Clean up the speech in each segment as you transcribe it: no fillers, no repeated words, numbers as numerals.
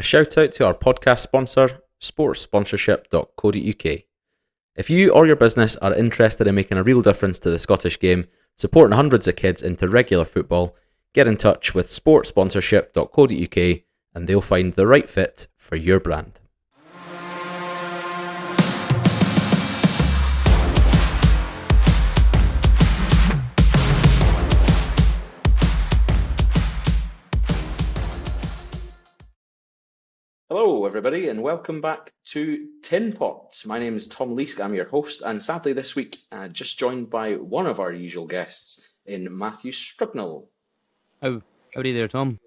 A shout out to our podcast sponsor, sportsponsorship.co.uk. If you or your business are interested in making a real difference to the Scottish game, supporting hundreds of kids into regular football, get in touch with sportsponsorship.co.uk and they'll find the right fit for your brand. Hello everybody and welcome back to Tinpot. My name is Tom Leask, I'm your host, and sadly this week just joined by one of our usual guests in Matthew Strugnall. Howdy there, Tom.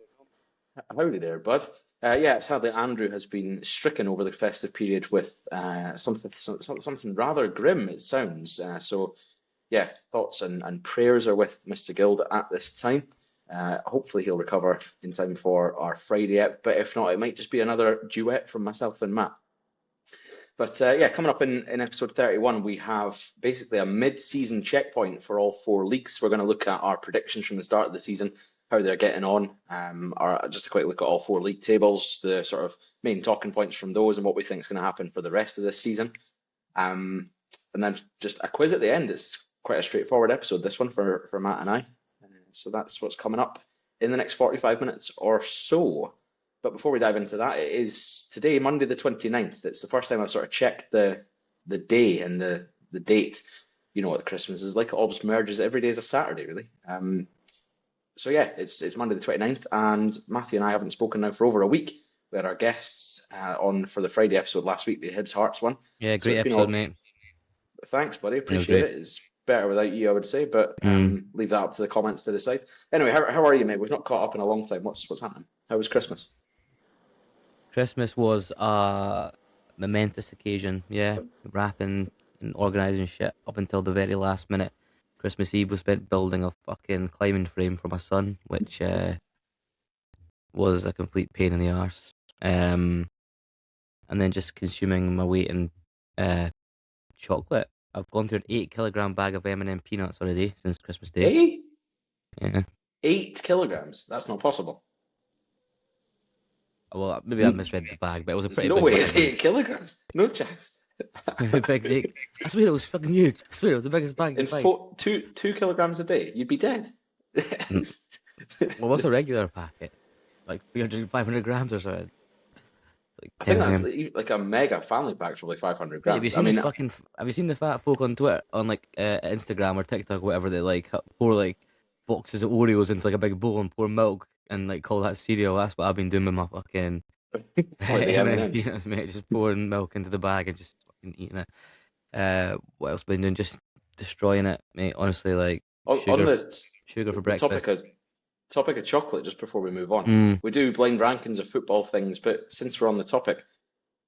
Howdy there, bud. Sadly Andrew has been stricken over the festive period with something rather grim, it sounds. Thoughts and prayers are with Mr. Guild at this time. Hopefully he'll recover in time for our Friday ep, but if not, it might just be another duet from myself and Matt. But coming up in episode 31, we have basically a mid-season checkpoint for all four leagues. We're going to look at our predictions from the start of the season, how they're getting on, just a quick look at all four league tables, the sort of main talking points from those and what we think is going to happen for the rest of this season. And then just a quiz at the end. It's quite a straightforward episode, this one, for Matt and I. So that's what's coming up in the next 45 minutes or so. But before we dive into that, it is today, Monday the 29th. It's the first time I've sort of checked the day and the date. You know what Christmas is like. It all just merges. Every day is a Saturday, really. It's Monday the 29th, and Matthew and I haven't spoken now for over a week. We had our guests on for the Friday episode last week, the Hibs Hearts one. Yeah, great episode, mate. Thanks, buddy. Appreciate it. It's better without you, I would say, but leave that up to the comments to decide. Anyway, how are you, mate? We've not caught up in a long time. What's happening? How was Christmas? Christmas was a momentous occasion, yeah. Wrapping and organising shit up until the very last minute. Christmas Eve was spent building a fucking climbing frame for my son, which was a complete pain in the arse. And then just consuming my weight in chocolate. I've gone through an 8 kilogram bag of M&M peanuts already since Christmas Day. 8? Yeah. 8 kilograms? That's not possible. Well, maybe I misread the bag, but it was a pretty no big way bag. It's 8 kilograms. No chance. Big dick. I swear it was fucking huge. I swear it was the biggest bag in two kilograms a day, you'd be dead. Well, what's a regular packet? Like 300, 500 grams or something? I think that's like a mega family pack for like 500 grams. Have you seen the fat folk on Twitter, on like Instagram or TikTok or whatever, they like pour like boxes of Oreos into like a big bowl and pour milk and like call that cereal? That's what I've been doing with my fucking M&M peanuts, mate. Just pouring milk into the bag and just fucking eating it. What else have I been doing? Just destroying it, mate. Honestly, like sugar for breakfast. Topic of chocolate, just before we move on. We do blind rankings of football things, but since we're on the topic,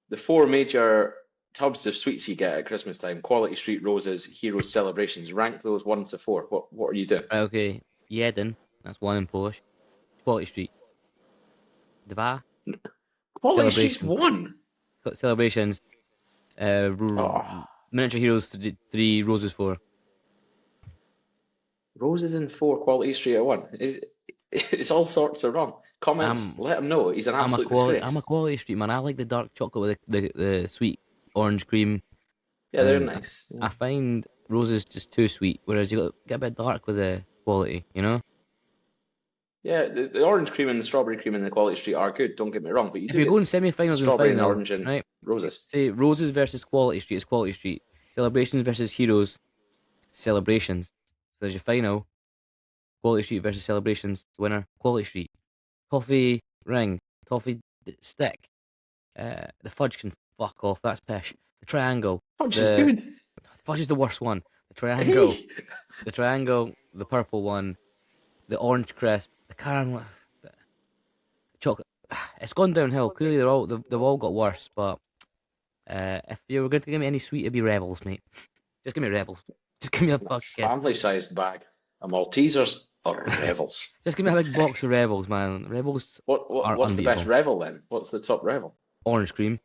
the four major tubs of sweets you get at Christmas time: Quality Street, Roses, Heroes, Celebrations. Rank those 1 to 4. What are you doing? Okay, Jeden, that's one in Polish. Quality Street. Dwa. Quality Street's 1. Celebrations. Miniature Heroes 3, Roses 4. Roses in 4, Quality Street at 1. It's all sorts of wrong. Comments, let him know. He's an absolute disgrace. I'm a Quality Street man. I like the dark chocolate with the sweet orange cream. Yeah, they're nice. Yeah. I find Roses just too sweet, whereas you get a bit dark with the Quality, you know? Yeah, the orange cream and the strawberry cream in the Quality Street are good, don't get me wrong. But if you're going semi-finals and strawberry final, and orange and right? Roses. Say Roses versus Quality Street is Quality Street. Celebrations versus Heroes, Celebrations. So there's your final. Quality Street versus Celebrations, winner, Quality Street. Toffee ring, toffee stick. The fudge can fuck off, that's pish. The triangle. Fudge is good. Fudge is the worst one. The triangle. The triangle, the purple one, the orange crisp, the caramel, chocolate. It's gone downhill. Clearly they've all got worse, but if you were going to give me any sweet, it'd be Revels, mate. Just give me Revels. Just give me a fucking family-sized bag. A Maltesers or Revels. Just give me a big box of Revels, man. Revels. What's the best Revel then? What's the top Revel? Orange cream.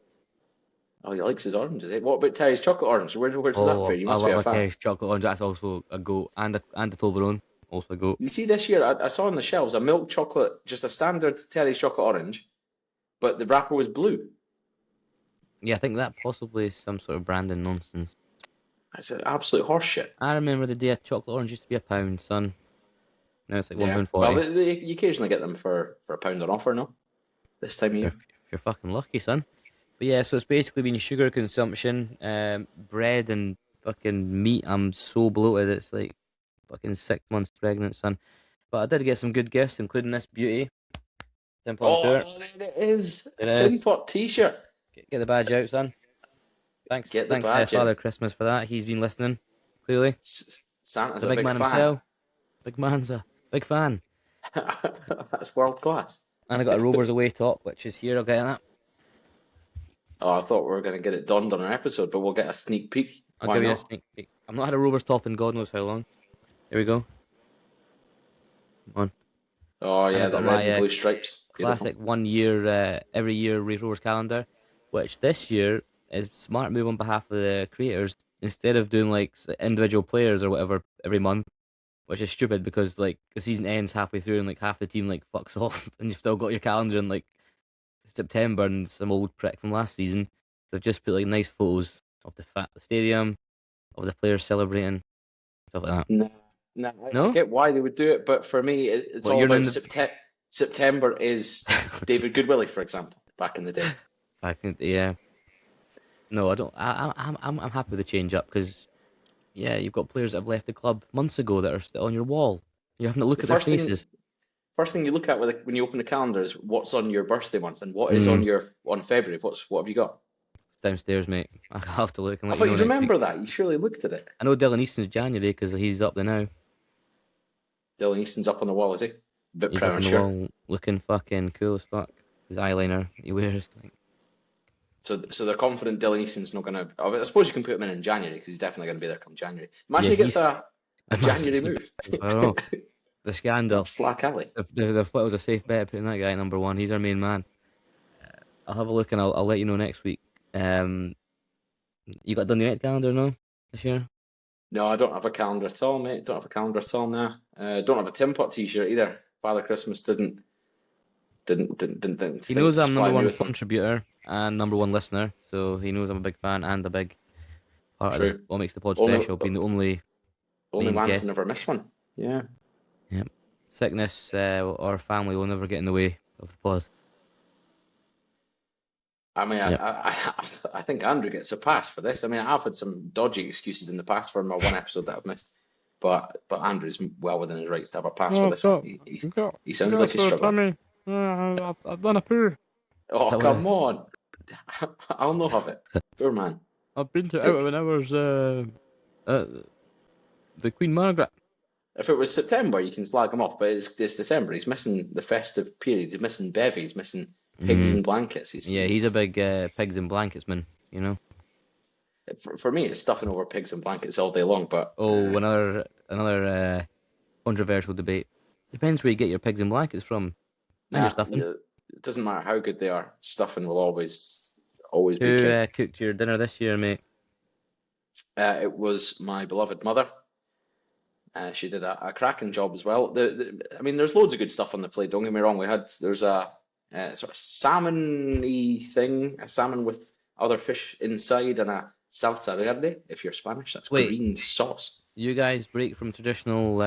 Oh, he likes his oranges. What about Terry's chocolate orange? Where does that fit? You must be a fan. Terry's chocolate orange. That's also a goat, and a Toblerone, also a goat. You see, this year I saw on the shelves a milk chocolate, just a standard Terry's chocolate orange, but the wrapper was blue. Yeah, I think that possibly is some sort of branding nonsense. That's an absolute horseshit. I remember the day a chocolate orange used to be £1, son. Now it's like one Yeah. pound Well, forty. you occasionally get them for £1 on offer, no? This time of If year. if you're fucking lucky, son. But yeah, so it's basically been sugar consumption, bread and fucking meat. I'm so bloated. It's like fucking 6 months pregnant, son. But I did get some good gifts, including this beauty. Tinpot on tour. Oh, there it is. A It is. Tinpot t-shirt. Get the badge out, son. Get the Thanks, badge Father in. Christmas for that. He's been listening, clearly. Santa's The a big big man fan. himself. Big man's a big fan. That's world class. And I got a Rovers away top, which is here. I'll get that. Oh, I thought we were going to get it donned on an episode, but we'll get a sneak peek. I'll Why give you a not? sneak peek. I've not had a Rovers top in God knows how long. Here we go. Come on. Oh, And yeah, I've the got red my and blue stripes. Beautiful. classic 1 year, every year Rovers calendar, which this year is a smart move on behalf of the creators. Instead of doing like individual players or whatever every month, which is stupid because like the season ends halfway through and like half the team like fucks off and you've still got your calendar in like September and some old prick from last season. They've just put like nice photos of the stadium, of the players celebrating, stuff like that. No, no, I No? get why they would do it, but for me, it's Well, all you're in about the September is David Goodwillie, for example, back in the day. I can, yeah. No, I don't. I'm happy with the change up because yeah, you've got players that have left the club months ago that are still on your wall. You're having to look The at their first thing, faces. first thing you look at when you open the calendar is what's on your birthday month and what is Mm, on February. What have you got? it's downstairs, mate. I'll have to look and I let you thought know you'd next week. remember that. You surely looked at it. I know Dylan Easton's January because he's up there now. Dylan Easton's up on the wall, is he? Bit He's up on the premature. wall looking fucking cool as fuck. His eyeliner he wears. Like, So they're confident Dylan Easton's not going to. I suppose you can put him in January because he's definitely going to be there come January. Imagine yeah, he gets he's. a January I move. don't know. The scandal. Slack alley. The thought it was a safe bet putting that guy at number one. He's our main man. I'll have a look and I'll let you know next week. You got done the United calendar no this year? No, I don't have a calendar at all, mate. Don't have a calendar at all now. Don't have a Tinpot t-shirt either. Father Christmas didn't He think knows to I'm number supply me one with one. contributor and number one listener, so he knows I'm a big fan and a big part of True. what makes the pod Only special, being the only only main man to guest. never miss one. Yeah. Yep. Sickness or family will never get in the way of the pod. I mean, Yep. I think Andrew gets a pass for this. I mean, I've had some dodgy excuses in the past for my one episode that I've missed, but Andrew's well within his rights to have a pass for Oh, this one. He I've sounds got a like he's sore struggling. tummy. I've done a poo. Oh, That come was on. I'll not have it. Poor man. I've been to out of an hour's uh, the Queen Margaret. If it was September, you can slag him off, but it's December. He's missing the festive period. He's missing bevy. He's missing pigs mm, and blankets. yeah, he's a big pigs and blankets man, you know. For me, it's stuffing over pigs and blankets all day long. But Oh, another controversial debate. Depends where you get your pigs and blankets from. And your nah, stuffing. it doesn't matter how good they are. Stuffing will always be Who king. cooked your dinner this year, mate? It was my beloved mother. She did a cracking job as well. I mean, there's loads of good stuff on the plate. Don't get me wrong. There's a sort of salmon-y thing, a salmon with other fish inside, and a salsa verde. If you're Spanish, that's Wait, green sauce. you guys break from traditional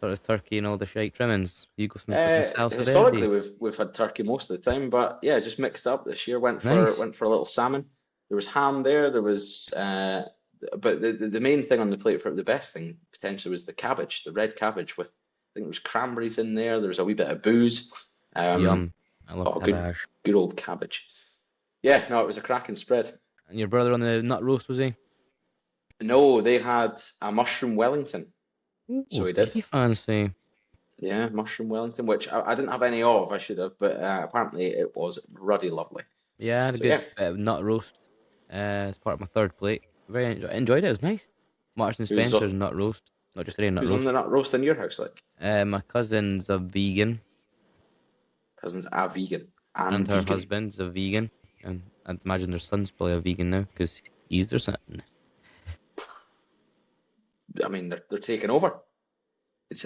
sort of turkey and all the shite trimmings. You go some fucking salsa Historically, verde. we've had turkey most of the time, but yeah, just mixed up this year. Nice. Went for a little salmon. There was ham there. There was, but the main thing on the plate for the best thing potentially was the cabbage, the red cabbage with I think there was cranberries in there. There was a wee bit of booze. Yum. I love Oh, cabbage. good old cabbage. Yeah, no, it was a cracking spread. And your brother on the nut roast, was he? No, they had a mushroom Wellington. So Ooh, he did. tasty fancy. Yeah, mushroom Wellington, which I didn't have any of. I should have, but apparently it was ruddy lovely. Yeah, I had a So good yeah, bit of nut roast as part of my third plate. Enjoyed it. It was nice. Marks and who's Spencer's nut roast, not just any nut who's on the roast. nut roast in your house? Like My cousin's a vegan, cousin's a vegan and and her vegan. husband's a vegan, and I'd imagine their son's probably a vegan now because he's their son. I mean, they're taking over. It's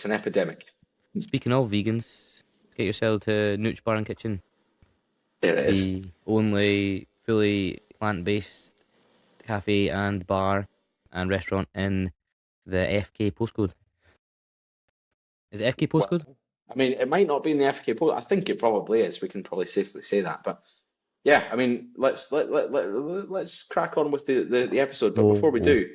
an epidemic. Speaking of vegans, get yourself to Nooch Bar and Kitchen. There it is. The only fully plant-based cafe and bar and restaurant in the FK postcode. Is it FK Well, postcode? I mean, it might not be in the FK poll. I think it probably is. We can probably safely say that. But yeah, I mean, let's crack on with the episode. But before we No. do,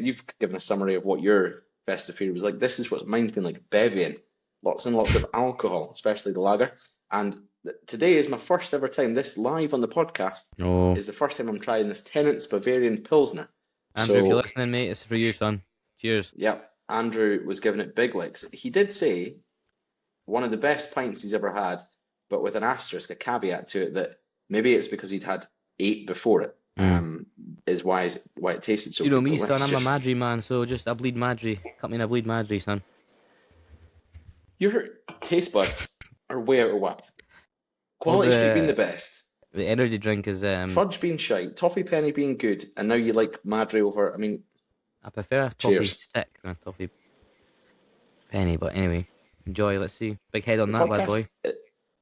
you've given a summary of what your festive period was like. This is what mine's been like, bevying, lots and lots of alcohol, especially the lager. And today is my first ever time. This live on the podcast No. is the first time I'm trying this Tennent's Bavarian Pilsner. Andrew, if you're So listening, mate, it's for you, son. Cheers. yeah, Andrew was giving it big licks. He did say one of the best pints he's ever had, but with an asterisk, a caveat to it that maybe it's because he'd had 8 before it, is why it tasted so You know good. me, But son. let's I'm a just, Madry man, so just I bleed Madry. Cut me in a bleed Madry, son. your taste buds are way out of whack. Well, Quality Street being the best, the energy drink is fudge being shite, toffee penny being good, and now you like Madry over. I mean, I prefer a toffee cheers. stick than a toffee penny, but anyway, enjoy. Let's see. Big head on The that bad boy.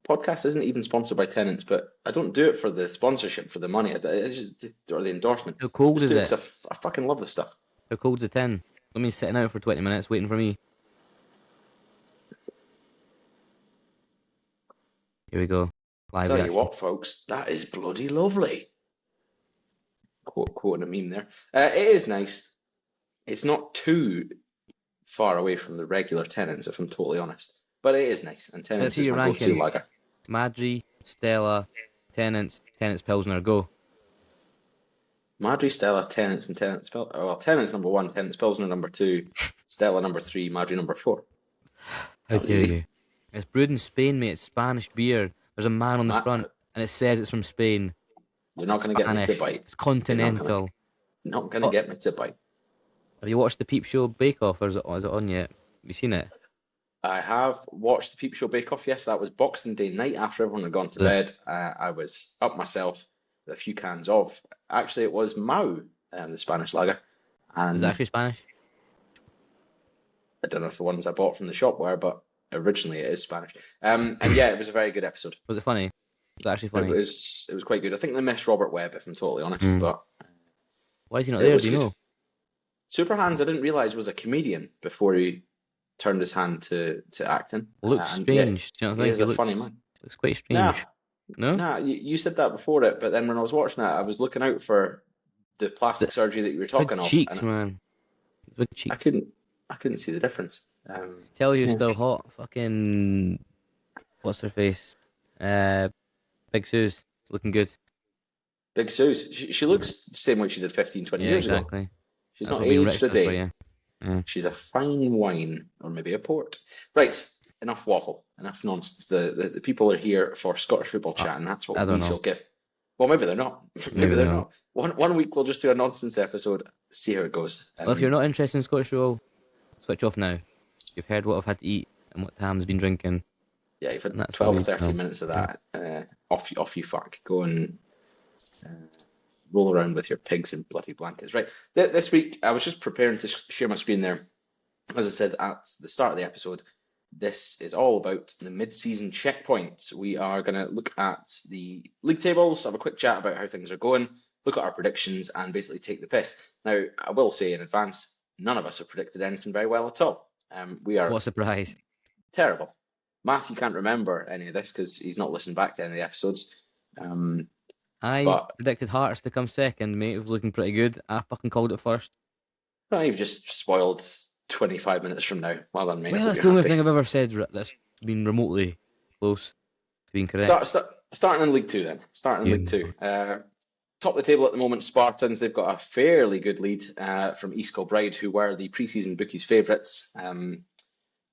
podcast isn't even sponsored by Tennent's, but I don't do it for the sponsorship, for the money, or the endorsement. How cold Just is do it it? 'cause I fucking love this stuff. How cold's the tin? Let me sitting out for 20 minutes waiting for me. Here we go. Live Tell you reaction. what, folks, that is bloody lovely. Quoting a meme there. It is nice. It's not too far away from the regular Tennent's, if I'm totally honest. But it is nice, and Tennent's see is your my go-to rankings. lager. Madry, Stella, Tennent's Pilsner, go. Madry, Stella, Tennent's, and Tennent's Pilsner. Well, Tennent's number 1, Tennent's Pilsner number 2, Stella number 3, Madry number 4. How That was dare easy. you? It's brewed in Spain, mate. It's Spanish beer. There's a man on the front, and it says it's from Spain. You're not going to get me to Spanish. bite. It's continental. Not going to get me to bite. Have you watched the Peep Show Bake Off, or is it on yet? Have you seen it? I have watched the Peep Show Bake Off. Yes, that was Boxing Day night after everyone had gone to bed. I was up myself with a few cans of. Actually, it was Mau, the Spanish lager. And Is it actually Spanish? I don't know if the ones I bought from the shop were, but originally it is Spanish. And yeah, it was a very good episode. Was it funny? Was it actually funny? It was quite good. I think they missed Robert Webb, if I'm totally honest, but Why is he not it there? was Do you good. know? Superhands, I didn't realise was a comedian before he turned his hand to acting. Looks And strange. Do you not he think is he a looks, funny man. looks quite Nah, strange? No? nah, you said that before it, but then when I was watching that, I was looking out for the plastic surgery that you were Big talking of, cheeks, and man. Big cheeks. I couldn't see the difference. Tell you Yeah. still hot. Fucking what's her face? Big Sue's looking good. Big Suze, she looks the same way she did 15, 20 Yeah, years ago. exactly. She's That's not what being aged rich a does for day. you. Yeah. She's a fine wine, or maybe a port. Right, enough waffle, enough nonsense. The people are here for Scottish football chat, and that's I what don't we know. shall give. Well, maybe they're not. Maybe they're they're not. One week we'll just do a nonsense episode, see how it goes. Well, if you're not interested in Scottish football, switch off now. You've heard what I've had to eat and what Tam's been drinking. Yeah, you've had And that's 12 what or we 13 know. minutes of that. Off you fuck. Go and roll around with your pigs and bloody blankets. Right. This week, I was just preparing to share my screen there. As I said at the start of the episode, this is all about the mid-season checkpoint. We are going to look at the league tables, have a quick chat about how things are going, look at our predictions, and basically take the piss. Now, I will say in advance, none of us have predicted anything very well at all. We are What a surprise. terrible. Matthew can't remember any of this because he's not listened back to any of the episodes. I But- predicted Hearts to come second, mate. It was looking pretty good. I fucking called it first. Well, you've just spoiled 25 minutes from now. Well done, mate. Well, Hope that's you're the only happy. thing I've ever said that's been remotely close to being correct. Starting in League Two then. Starting in Yeah. League Two. Top of the table at the moment, Spartans. They've got a fairly good lead from East Kilbride, who were the pre-season bookies' favourites. And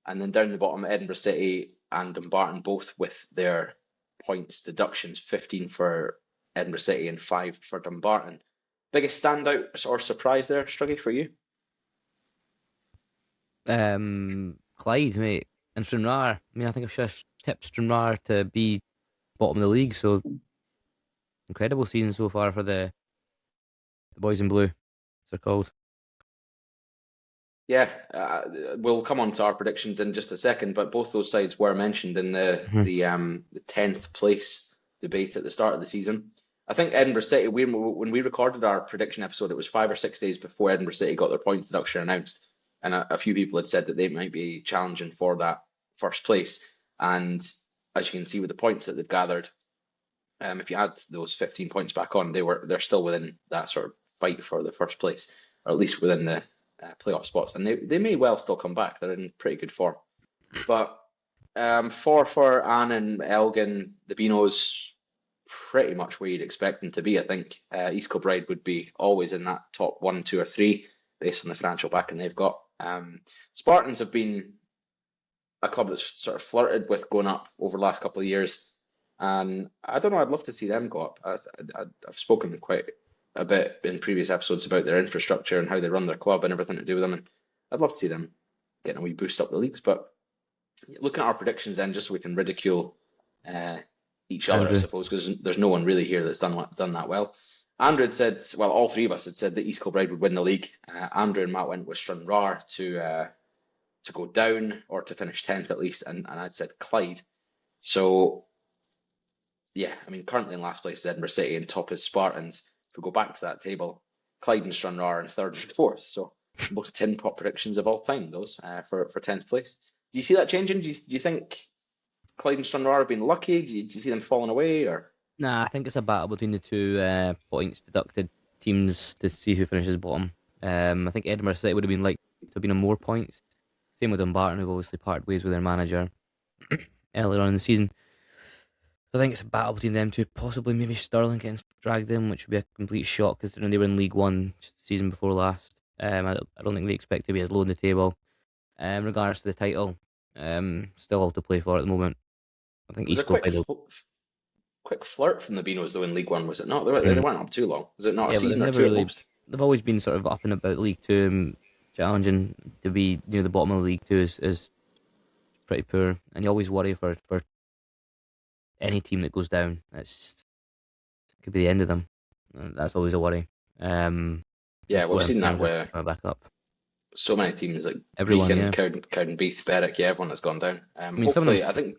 then down the bottom, Edinburgh City and Dumbarton, both with their points deductions, 15 for Edinburgh City and 5 for Dumbarton. Biggest standout or surprise there, Struggy, for you? Clyde, mate, and Stranraer. I mean, I think I've just tipped Stranraer to be bottom of the league, so incredible season so far for the boys in blue, as they're called. Yeah, we'll come on to our predictions in just a second, but both those sides were mentioned in the 10th place debate at the start of the season. I think Edinburgh City, when we recorded our prediction episode, it was 5 or 6 days before Edinburgh City got their points deduction announced, and a few people had said that they might be challenging for that first place. And as you can see with the points that they've gathered, if you add those 15 points back on, they're still within that sort of fight for the first place, or at least within the playoff spots, and they may well still come back. They're in pretty good form. But for Anne and Elgin, the Beanos, pretty much where you'd expect them to be. I think East Kilbride would be always in that top 1, 2, or 3 based on the financial backing they've got. Spartans have been a club that's sort of flirted with going up over the last couple of years, and I don't know, I'd love to see them go up. I've spoken quite a bit in previous episodes about their infrastructure and how they run their club and everything to do with them, and I'd love to see them getting a wee boost up the leagues. But looking at our predictions then, just so we can ridicule each other, I suppose, because there's no one really here that's done that well. Andrew had said, well, all three of us had said that East Kilbride would win the league. Andrew and Matt went with Stranraer to go down or to finish 10th at least, and I'd said Clyde. So, yeah, I mean, currently in last place is Edinburgh City and top is Spartans. If we go back to that table, Clyde and Stranraer are in 3rd and 4th. So, most Tinpot predictions of all time, those, for 10th place. Do you see that changing? Do you think Clyde and Stranraer have been lucky? Do you see them falling away? Or Nah, I think it's a battle between the two points deducted teams to see who finishes bottom. I think Edinburgh City would have been like to have been on more points. Same with Dumbarton, who've obviously parted ways with their manager earlier on in the season. So I think it's a battle between them two. Possibly maybe Stirling getting dragged in, which would be a complete shock considering they were in League One just the season before last. I don't think they expect to be as low in the table. In regards to the title, still all to play for at the moment. I think it was East a Kilbride quick flirt from the Beanos though in League One, was it not? They weren't up too long. Was it not a Yeah, but season or they've two never at really. most? They've always been sort of up and about League Two, challenging to be near the bottom of League Two is pretty poor, and you always worry for any team that goes down. It could be the end of them. That's always a worry. Yeah, we've seen that coming where back up. so many teams like Everyone, Brecon, yeah. Cowdenbeath, Berwick, yeah, everyone has gone down. mean, some of Hopefully, them- I think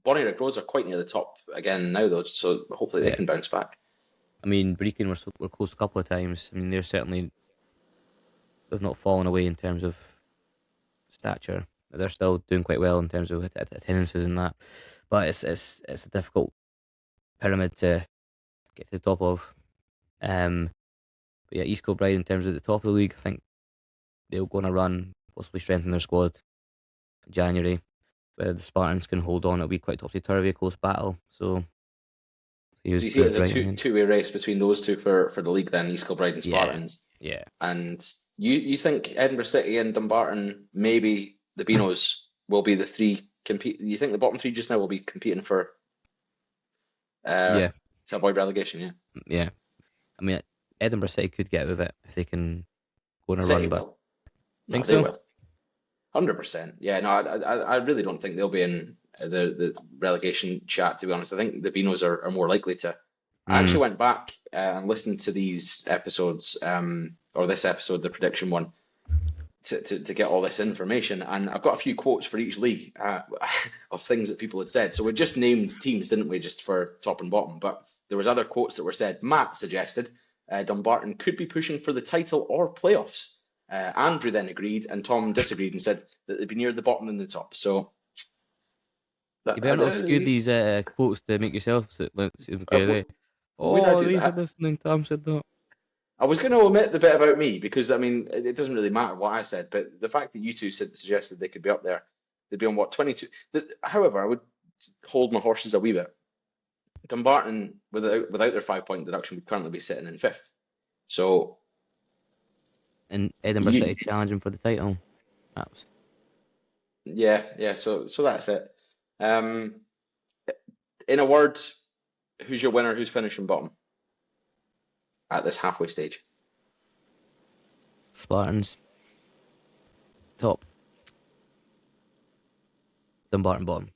Bonnyrigg Rose are quite near the top again now, though, so hopefully they Yeah. can bounce back. I mean, Brecon were close a couple of times. I mean, they've not fallen away in terms of stature. They're still doing quite well in terms of attendances and that. But it's a difficult pyramid to get to the top of. But yeah, East Kilbride in terms of the top of the league, I think they'll go on a run, possibly strengthen their squad in January. Where the Spartans can hold on, it'll be quite topsy-turvy, close battle. So, Do you see it as a two-way race between those two for the league then, East Kilbride and Spartans? Yeah. And you think Edinburgh City and Dumbarton, maybe the Beanos will be the three compete? You think the bottom three just now will be competing for to avoid relegation? Yeah. Yeah. I mean, Edinburgh City could get out of it if they can go on a City run, but will. think They so? will. 100%. Yeah, no, I really don't think they'll be in the relegation chat, to be honest. I think the Beanos are more likely to. I actually went back and listened to these episodes, or this episode, the prediction one, to get all this information. And I've got a few quotes for each league of things that people had said. So we just named teams, didn't we, just for top and bottom? But there was other quotes that were said. Matt suggested Dumbarton could be pushing for the title or playoffs. Andrew then agreed, and Tom disagreed and said that they'd be near the bottom than the top. So You better not skew these quotes to make yourself seem okay. would I do these that? are listening. Tom said that. I was going to omit the bit about me because I mean it doesn't really matter what I said, but the fact that you two suggested they could be up there, they'd be on what 22. However, I would hold my horses a wee bit. Dumbarton, without their 5-point deduction, would currently be sitting in 5th. So. And Edinburgh City challenging for the title. Perhaps. Yeah. So that's it. In a word, who's your winner? Who's finishing bottom at this halfway stage? Spartans. Top. Dumbarton bottom.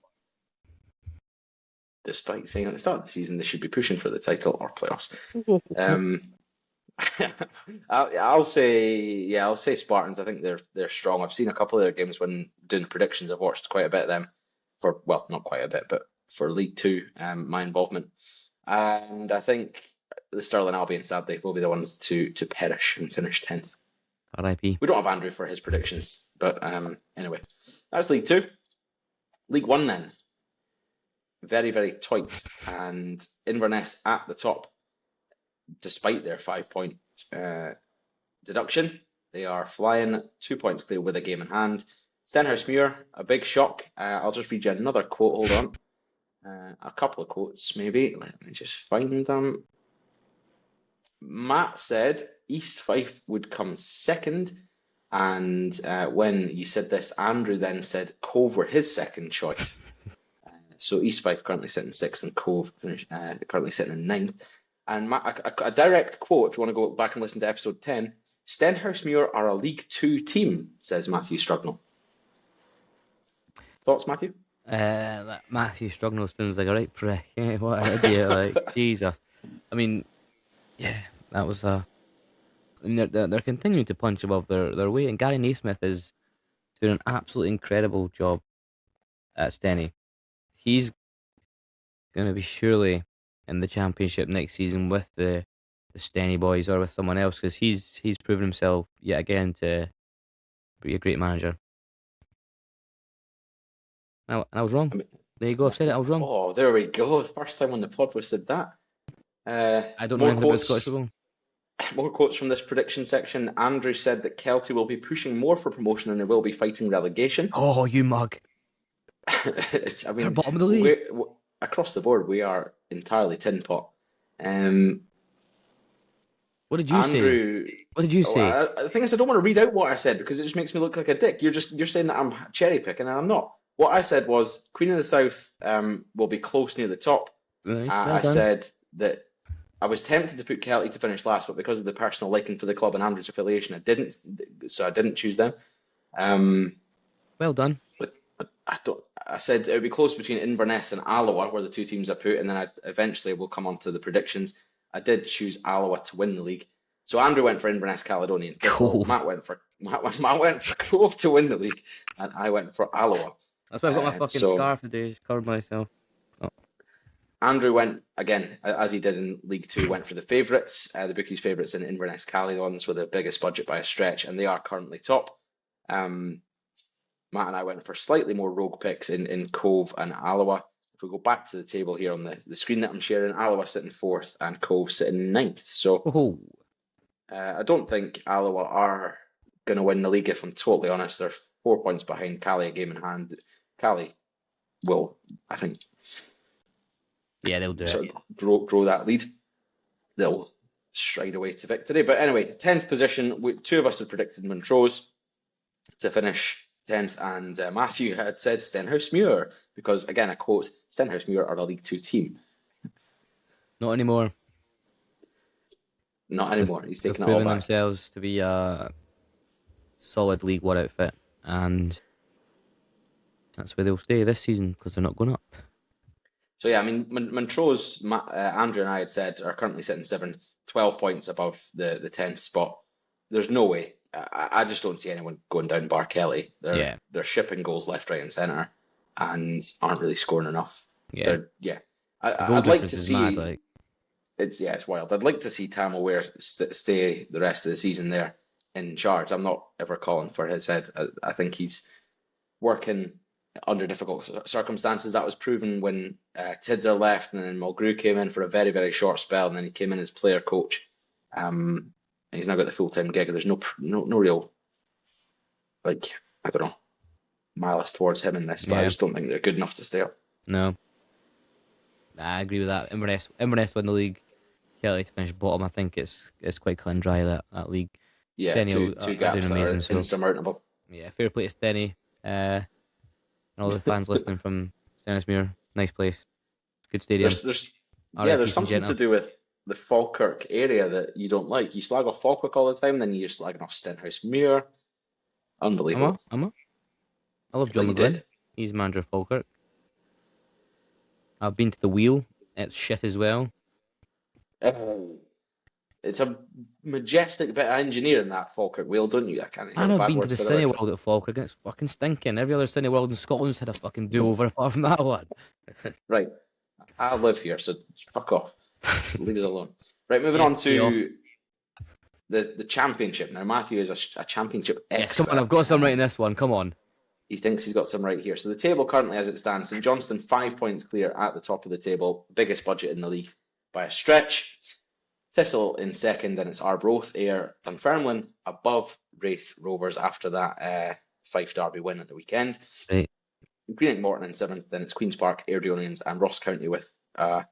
Despite saying at the start of the season they should be pushing for the title or playoffs. I'll say Spartans. I think they're strong. I've seen a couple of their games when doing predictions. I've watched quite a bit of them not quite a bit, but for League Two, my involvement, And I think the Stirling Albion, sadly, will be the ones to perish and finish 10th. R.I.P. We don't have Andrew for his predictions, but anyway, that's League Two. League One then. Very, very tight. And Inverness at the top, despite their 5-point deduction. They are flying 2 points clear with a game in hand. Stenhousemuir, a big shock. I'll just read you another quote. Hold on. A couple of quotes, maybe. Let me just find them. Matt said East Fife would come second. And when you said this, Andrew then said Cove were his second choice. So East Fife currently sitting 6th and Cove currently sitting in 9th. And a direct quote, if you want to go back and listen to episode 10, Stenhousemuir are a League Two team, says Matthew Strugnall. Thoughts, Matthew? That Matthew Strugnall seems like a right prick. What an idiot! Like Jesus. I mean, yeah, that was a. I mean, they're continuing to punch above their weight, and Gary Naismith is doing an absolutely incredible job at Steny. He's going to be surely in the championship next season with the Steny boys or with someone else, because he's proven himself yet again to be a great manager. I was wrong. There you go. I've said it. I was wrong. Oh, there we go. The first time on the pod we said that. I don't know anything about Scottish football. More quotes from this prediction section. Andrew said that Kelty will be pushing more for promotion than they will be fighting relegation. Oh, you mug. I mean, they're bottom of the league. Across the board, we are entirely Tinpot. What did you say? What did you say? The thing is, I don't want to read out what I said because it just makes me look like a dick. You're saying that I'm cherry picking, and I'm not. What I said was Queen of the South will be close near the top. Nice, I said that I was tempted to put Kelty to finish last, but because of the personal liking for the club and Andrew's affiliation, I didn't. So I didn't choose them. Well done. But I said it would be close between Inverness and Alloa, were the two teams I put, and then I eventually will come on to the predictions. I did choose Alloa to win the league. So Andrew went for Inverness Caledonian. Matt went for Cove to win the league, and I went for Alloa. That's why I've got my fucking scarf today. Just covered myself. Oh. Andrew went, again, as he did in League Two, went for the favourites, the bookies' favourites in Inverness Caledons with the biggest budget by a stretch, and they are currently top. Matt and I went for slightly more rogue picks in Cove and Alloa. If we go back to the table here on the screen that I'm sharing, Alloa sitting 4th and Cove sitting 9th. So I don't think Alloa are going to win the league, if I'm totally honest. They're 4 points behind Cali, a game in hand. Cali will, I think, they'll do it. Grow that lead. They'll stride away to victory. But anyway, 10th position. Two of us had predicted Montrose to finish 10th, and Matthew had said Stenhousemuir because, again, I quote, Stenhousemuir are a League Two team. Not anymore. Not anymore. He's taken it all proving back. Themselves to be a solid League One outfit, and that's where they'll stay this season because they're not going up. So yeah, I mean, Montrose, Andrew and I had said, are currently sitting 7th, 12 points above the 10th spot. There's no way. I just don't see anyone going down bar Kelly. They're shipping goals left, right, and centre, and aren't really scoring enough. I'd like to see. Mad, It's wild. I'd like to see Tam O'Ware stay the rest of the season there in charge. I'm not ever calling for his head. I think he's working under difficult circumstances. That was proven when Tidser left, and then Mulgrew came in for a very, very short spell, and then he came in as player coach. And he's now got the full-time gig. There's no real, I don't know, malice towards him in this, but I just don't think they're good enough to stay up. No. I agree with that. Inverness win the league. Kelly to finish bottom. I think it's quite cut and dry, that league. Yeah, Steny two gaps that are insurmountable. Yeah, fair play to Steny. And all the fans listening from Stenhousemuir. Nice place. Good stadium. There's something to do with the Falkirk area that you don't like. You slag off Falkirk all the time, then you're slagging off Stenhousemuir. Unbelievable. I love John McGlynn. He's manager of Falkirk. I've been to the Wheel. It's shit as well. It's a majestic bit of engineering, that Falkirk Wheel, don't you? I've been to the Cineworld at Falkirk, and it's fucking stinking. Every other Cineworld in Scotland's had a fucking do-over apart from that one. Right. I live here, so fuck off. Leave us alone. Right, moving Yeah, on me off. to the championship. Now, Matthew is a championship Yes, come on, expert. I've got some right in this one. Come on. He thinks he's got some right here. So the table currently as it stands, St Johnstone 5 points clear at the top of the table, biggest budget in the league by a stretch. Thistle in second, and it's Arbroath, Ayr, Dunfermline above Wraith Rovers after that Fife Derby win at the weekend. Right. Greenock Morton in seventh, then it's Queen's Park, Airdrieonians, and Ross County with an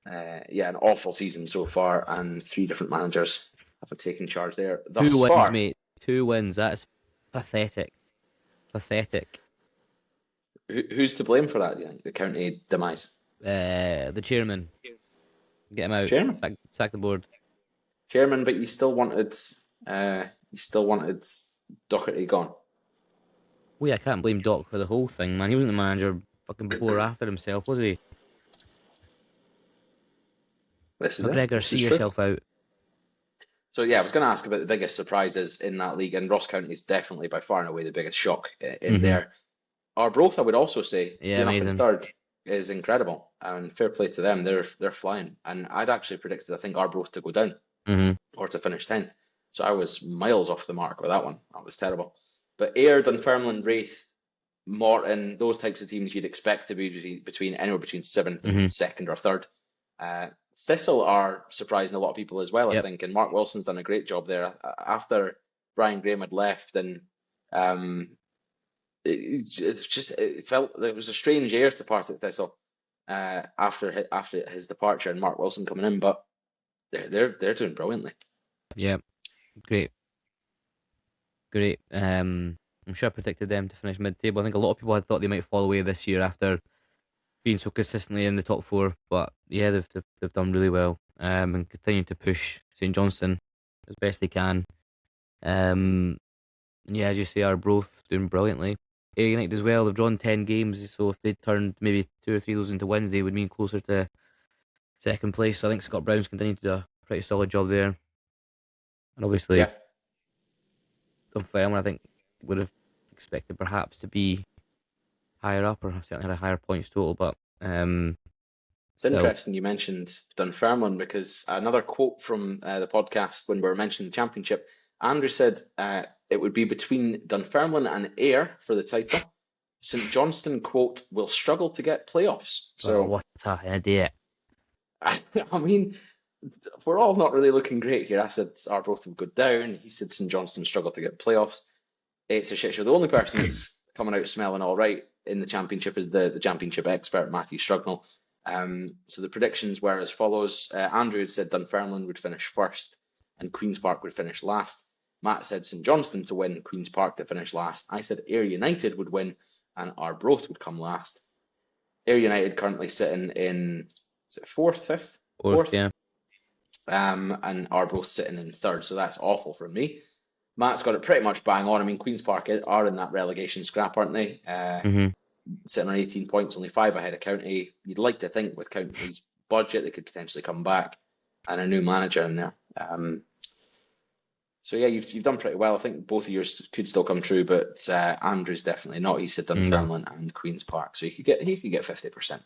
awful season so far, and 3 different managers have taken charge there thus 2 wins, far. mate. 2 wins. That's pathetic. Pathetic. Who's to blame for that, do you think, the county demise? The chairman. Get him out. Chairman? Sack the board. Chairman, but you still wanted Docherty gone. Well, yeah, I can't blame Doc for the whole thing, man. He wasn't the manager fucking before or after himself, was he? This is McGregor, This see is yourself true. out. So yeah, I was going to ask about the biggest surprises in that league, and Ross County is definitely by far and away the biggest shock in there. Arbroath, I would also say, Yeah, being up in amazing. third is incredible, and fair play to them. They're flying, and I'd actually predicted I think Arbroath to go down or to finish 10th. So I was miles off the mark with that one. That was terrible. But Ayr, Dunfermline, Wraith, Morton, those types of teams you'd expect to be anywhere between 7th and 2nd or 3rd. Thistle are surprising a lot of people as well, I think, and Mark Wilson's done a great job there. After Brian Graham had left, and it felt there was a strange air to part at Thistle after his departure and Mark Wilson coming in, but they're doing brilliantly. Yeah, great. I'm sure I predicted them to finish mid-table. I think a lot of people had thought they might fall away this year after being so consistently in the top 4, but yeah, they've done really well and continue to push St Johnstone as best they can. Yeah, as you say, Arbroath doing brilliantly. Ayr United as well. They've drawn 10 games, so if they turned maybe 2 or 3 of those into wins, they would mean closer to second place. So I think Scott Brown's continued to do a pretty solid job there, and obviously Dunfermline, I think, would have expected perhaps to be higher up, or certainly had a higher points total, but it's interesting you mentioned Dunfermline, because another quote from the podcast when we were mentioning the championship, Andrew said it would be between Dunfermline and Ayr for the title. St Johnstone, quote, will struggle to get playoffs. So what an idiot. I mean, we're all not really looking great here. I said Arbroath would go down. He said St Johnstone struggle to get playoffs. It's a shit show. The only person that's coming out smelling all right in the championship is the championship expert, Matthew Strugnell. So the predictions were as follows. Andrew had said Dunfermline would finish first and Queen's Park would finish last. Matt said St Johnstone to win, Queen's Park to finish last. I said Ayr United would win and Arbroath would come last. Ayr United currently sitting in, is it fourth, fifth? Fourth, yeah. And Arbroath sitting in third, so that's awful from me. Matt's got it pretty much bang on. I mean, Queen's Park are in that relegation scrap, aren't they? Sitting on 18 points, only 5 ahead of County. You'd like to think with County's budget, they could potentially come back, and a new manager in there. So yeah, you've done pretty well. I think both of yours could still come true, but Andrew's definitely not. He said Dunfermline and Queen's Park, so he could get 50%.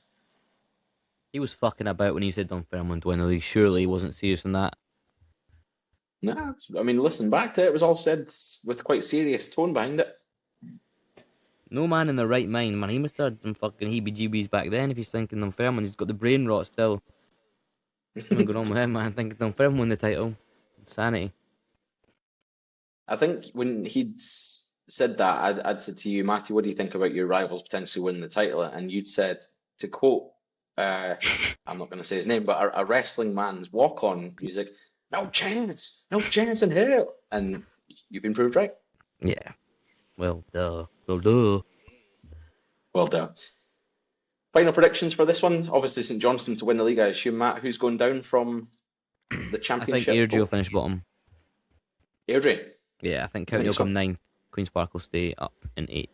He was fucking about when he said Dunfermline to win the league. Surely he wasn't serious on that. No, I mean, listen back to it. It was all said with quite serious tone behind it. No man in their right mind, man. He must have had some fucking heebie-jeebies back then if he's thinking Dunfermline. He's got the brain rot still. Something going on with him, man. Thinking Dunfermline win the title. Insanity. I think when he'd said that, I'd said to you, Matthew, what do you think about your rivals potentially winning the title? And you'd said, to quote, I'm not going to say his name, but a wrestling man's walk-on music, no chance in hell. And you've been proved right. Yeah. Well, duh. Well done. Final predictions for this one. Obviously, St Johnstone to win the league. I assume, Matt, who's going down from the championship? I think Airdrie will finish bottom. Airdrie? Yeah, I think County will come 9th. Queen's Park will stay up in 8th.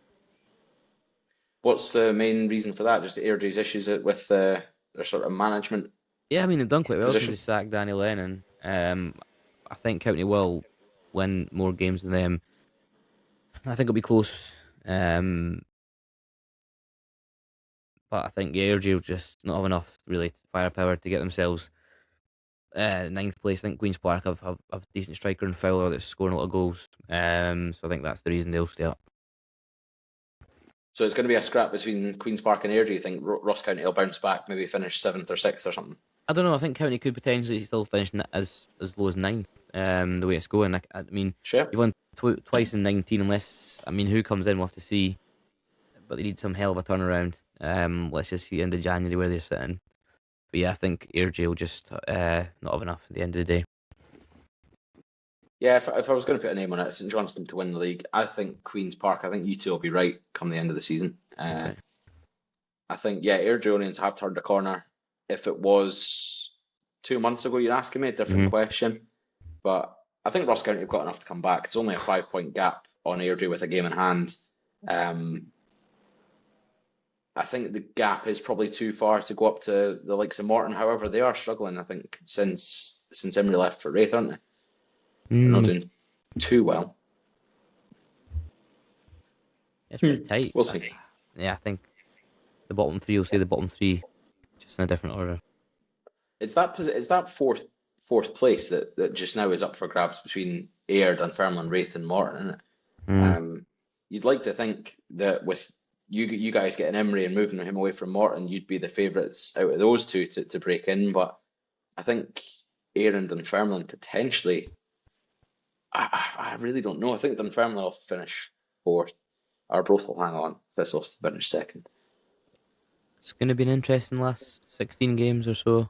What's the main reason for that? Just Airdrie's issues with their sort of management? Yeah, I mean, they've done quite well position. since they sacked Danny Lennon. I think County will win more games than them. I think it'll be close. But but I think Airdrie will just not have enough really firepower to get themselves ninth place. I think Queens Park have a decent striker and Fowler that's scoring a lot of goals. So I think that's the reason they'll stay up. So it's going to be a scrap between Queens Park and Airdrie. You think Ross County will bounce back, maybe finish 7th or 6th or something? I don't know. I think County could potentially still finish as low as 9th. The way it's going, I mean, Sure. you've won twice in 19. Unless who comes in, we'll have to see. But they need some hell of a turnaround. Let's just see end of January where they're sitting. But yeah, I think Airdrie will just not have enough at the end of the day. Yeah, if I was going to put a name on it, St Johnstone to win the league, I think Queens Park. I think you two will be right come the end of the season. Okay. I think Airdrieonians have turned a corner. If it was 2 months ago, you're asking me a different question, but I think Ross County have got enough to come back. It's only a 5-point gap on Airdrie with a game in hand. I think the gap is probably too far to go up to the likes of Morton. However, they are struggling, I think, since Emery left for Wraith, aren't they? They're not doing too well. It's pretty tight. We'll see. Yeah, I think the bottom three will say the bottom three, just in a different order. It's that fourth place that just now is up for grabs between Ayr, Dunfermline, Wraith, and Morton, isn't it? You'd like to think that with you guys getting Emery and moving him away from Morton, you'd be the favourites out of those two to break in. But I think Ayr and Dunfermline potentially. I really don't know. I think Dunfermline will finish 4th, or both will hang on. Thistle will finish 2nd. It's going to be an interesting last 16 games or so.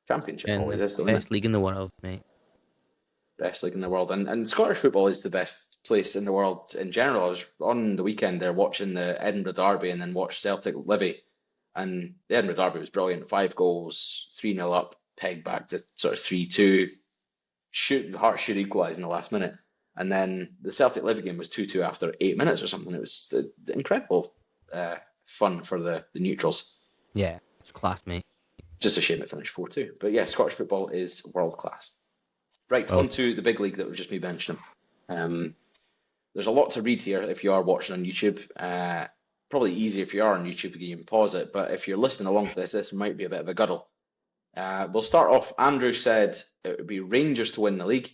Championship And always the is, though, best isn't it? league in the world, mate. Best league in the world, and Scottish football is the best place in the world in general. I was on the weekend there watching the Edinburgh Derby and then watched Celtic Livy, and the Edinburgh Derby was brilliant. 5 goals, 3-0 up, pegged back to sort of 3-2. Hearts should equalise in the last minute, and then the Celtic Livy game was 2-2 after 8 minutes or something. It was incredible fun for the neutrals. Yeah, it's class, mate. Just a shame it finished 4-2. But yeah, Scottish football is world class. Right, on to the big league that we've just been mentioning. There's a lot to read here if you are watching on YouTube. Probably easy if you are on YouTube, you can pause it. But if you're listening along to this might be a bit of a guddle. We'll start off. Andrew said it would be Rangers to win the league.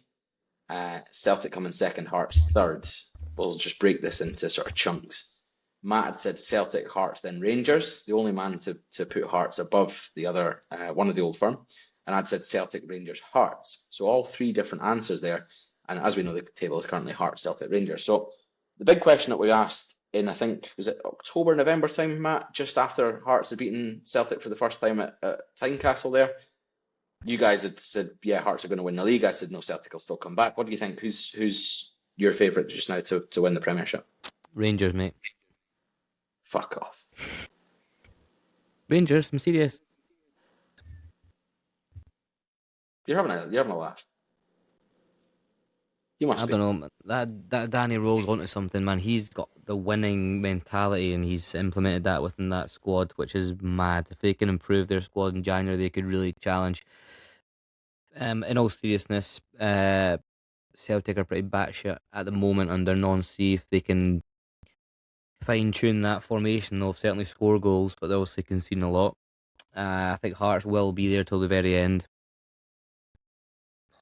Celtic come in 2nd, Hearts 3rd. We'll just break this into sort of chunks. Matt had said Celtic, Hearts, then Rangers. The only man to put Hearts above the other, one of the old firm. And I'd said Celtic, Rangers, Hearts. So all 3 different answers there. And as we know, the table is currently Hearts, Celtic, Rangers. So the big question that we asked in, I think, was it October, November time, Matt? Just after Hearts had beaten Celtic for the first time at Tynecastle there. You guys had said, yeah, Hearts are going to win the league. I said, no, Celtic will still come back. What do you think? Who's your favourite just now to win the Premiership? Rangers, mate. Fuck off. Rangers, I'm serious. You're having a laugh. You must be. I don't know. That Danny rolls onto something, man. He's got the winning mentality, and he's implemented that within that squad, which is mad. If they can improve their squad in January, they could really challenge. In all seriousness, Celtic are pretty batshit at the moment under non-C. If they can fine tune that formation, they'll certainly score goals, but they're also conceding a lot. I think Hearts will be there till the very end.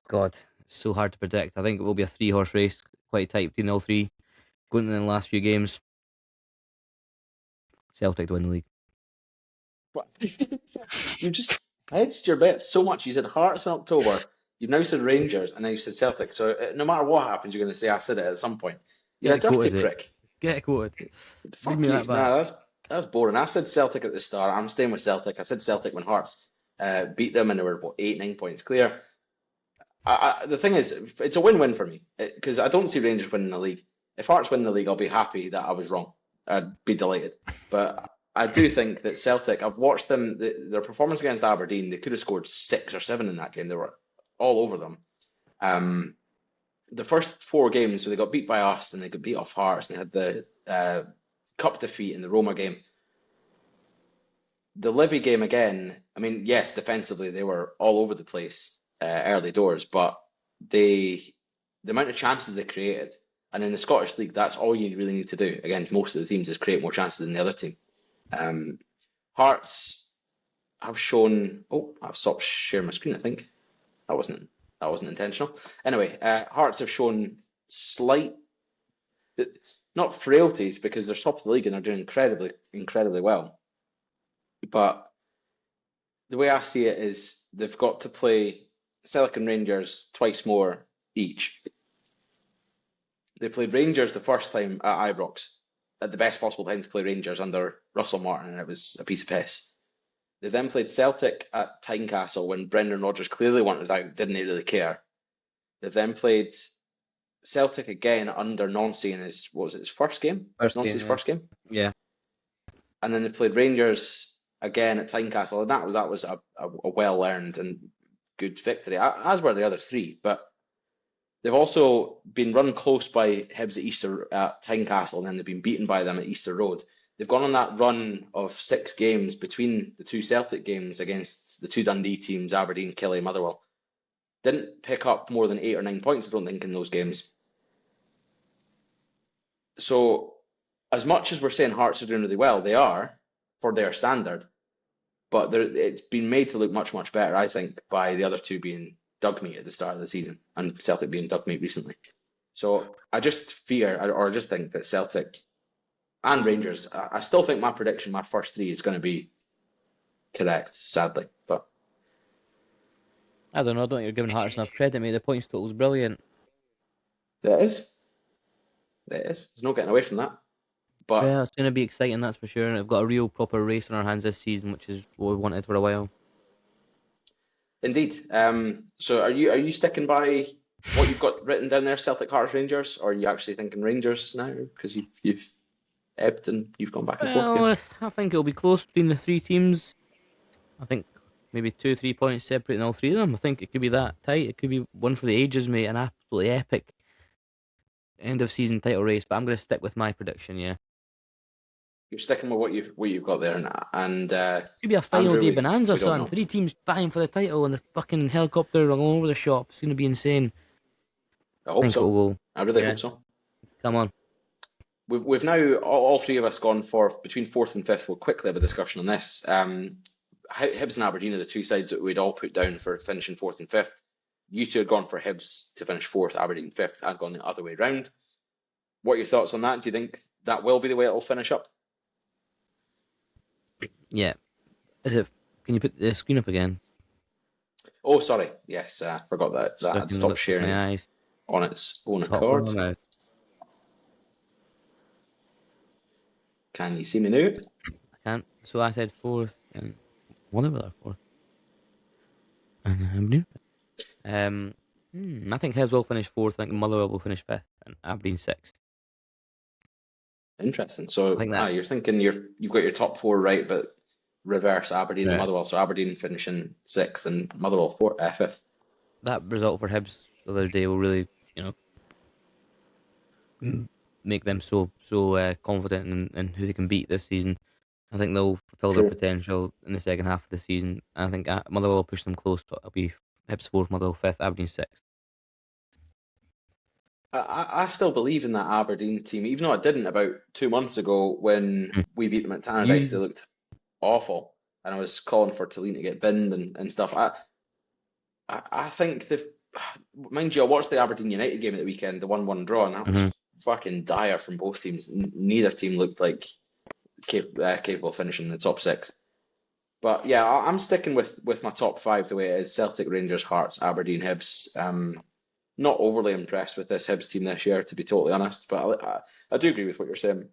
God, it's so hard to predict. I think it will be a 3-horse race, quite tight between all 3 going into the last few games. Celtic to win the league. What? You just hedged your bet so much. You said Hearts in October. You've now said Rangers, and then you said Celtic. So no matter what happens, you're going to say I said it at some point. You're a dirty prick. Get quoted. Fuck you. Nah, that's boring. I said Celtic at the start. I'm staying with Celtic. I said Celtic when Hearts beat them, and they were 8-9 points clear. The thing is, it's a win-win for me because I don't see Rangers winning the league. If Hearts win the league, I'll be happy that I was wrong. I'd be delighted. But I do think that Celtic, I've watched them, their performance against Aberdeen, they could have scored 6 or 7 in that game. They were all over them. The first 4 games where they got beat by us and they got beat off Hearts and they had the cup defeat in the Roma game. The Livy game again, I mean, yes, defensively they were all over the place early doors, but the amount of chances they created, and in the Scottish League, that's all you really need to do against most of the teams is create more chances than the other team. Hearts have shown. Oh, I've stopped sharing my screen. I think that wasn't intentional. Anyway, Hearts have shown slight, not frailties because they're top of the league and they're doing incredibly well. But the way I see it is they've got to play Celtic and Rangers twice more each. They played Rangers the first time at Ibrox at the best possible time to play Rangers under Russell Martin, and it was a piece of piss. They then played Celtic at Tynecastle when Brendan Rodgers clearly wanted out, didn't he really care? They then played Celtic again under Nancy in his, what was it, his first game? Nancy's yeah. first game? Yeah. And then they played Rangers again at Tynecastle, and that was a well-earned and good victory, as were the other three. But they've also been run close by Hibs at Tynecastle, and then they've been beaten by them at Easter Road. They've gone on that run of 6 games between the 2 Celtic games against the 2 Dundee teams, Aberdeen, Killie, Motherwell. Didn't pick up more than 8 or 9 points, I don't think, in those games. So, as much as we're saying Hearts are doing really well, they are, for their standard. But it's been made to look much, much better, I think, by the other 2 being dugmeat at the start of the season and Celtic being dugmeat recently. So I just fear, or I just think that Celtic and Rangers, I still think my prediction, my first 3 is going to be correct, sadly. But I don't know. I don't think you're giving Hearts enough credit, mate. The points total's brilliant. there it is. There it is. There's no getting away from that. But Yeah, it's going to be exciting, that's for sure. And we've got a real proper race on our hands this season, which is what we wanted for a while. indeed. So are you sticking by what you've got written down there, Celtic, Hearts, Rangers, or are you actually thinking Rangers now because you've ebbed and you've gone back and forth here? Well, I think it'll be close between the 3 teams. I think maybe 2-3 points separating all 3 of them. I think it could be that tight. It could be one for the ages, mate. An absolutely epic end of season title race. But I'm going to stick with my prediction. Yeah, You're sticking with what you've got there, and could be a final Andrew, day we bonanza, don't son. know. 3 teams vying for the title and the fucking helicopter all over the shop. It's going to be insane. I I hope think it so. will. I really Yeah. hope so. Come on. We've now all 3 of us gone for between 4th and 5th. We'll quickly have a discussion on this. Hibs and Aberdeen are the 2 sides that we'd all put down for finishing 4th and 5th. You 2 had gone for Hibs to finish 4th, Aberdeen 5th. I'd gone the other way round. What are your thoughts on that? Do you think that will be the way it'll finish up? Yeah. Is it? Can you put the screen up again? Oh, sorry. Yes, forgot that So I had can stopped look sharing with my eyes. on its own Top accord. one out. Can you see me now? I can't. So I said 4th and one of them 4th. And I'm new. I think Hibs will finish 4th. I think Motherwell will finish 5th, and Aberdeen 6th. Interesting. So I think that- you're thinking you've got your top 4 right, but reverse Aberdeen and Right. Motherwell. So Aberdeen finishing 6th and Motherwell 5th. That result for Hibs the other day will really, make them so confident in who they can beat this season. I think they'll fulfill their True. potential in the second half of the season. I think Motherwell will push them close. So it'll be Hibs 4th, Motherwell 5th, Aberdeen 6th. I still believe in that Aberdeen team, even though I didn't about 2 months ago when we beat them at Tannadice. They looked awful, and I was calling for Tulane to get binned and stuff. I think mind you, I watched the Aberdeen United game at the weekend, the 1-1 draw, and that was fucking dire from both teams. Neither team looked like capable of finishing in the top 6. But yeah, I'm sticking with my top 5 the way it is: Celtic, Rangers, Hearts, Aberdeen, Hibs. Not overly impressed with this Hibs team this year, to be totally honest. But I do agree with what you're saying.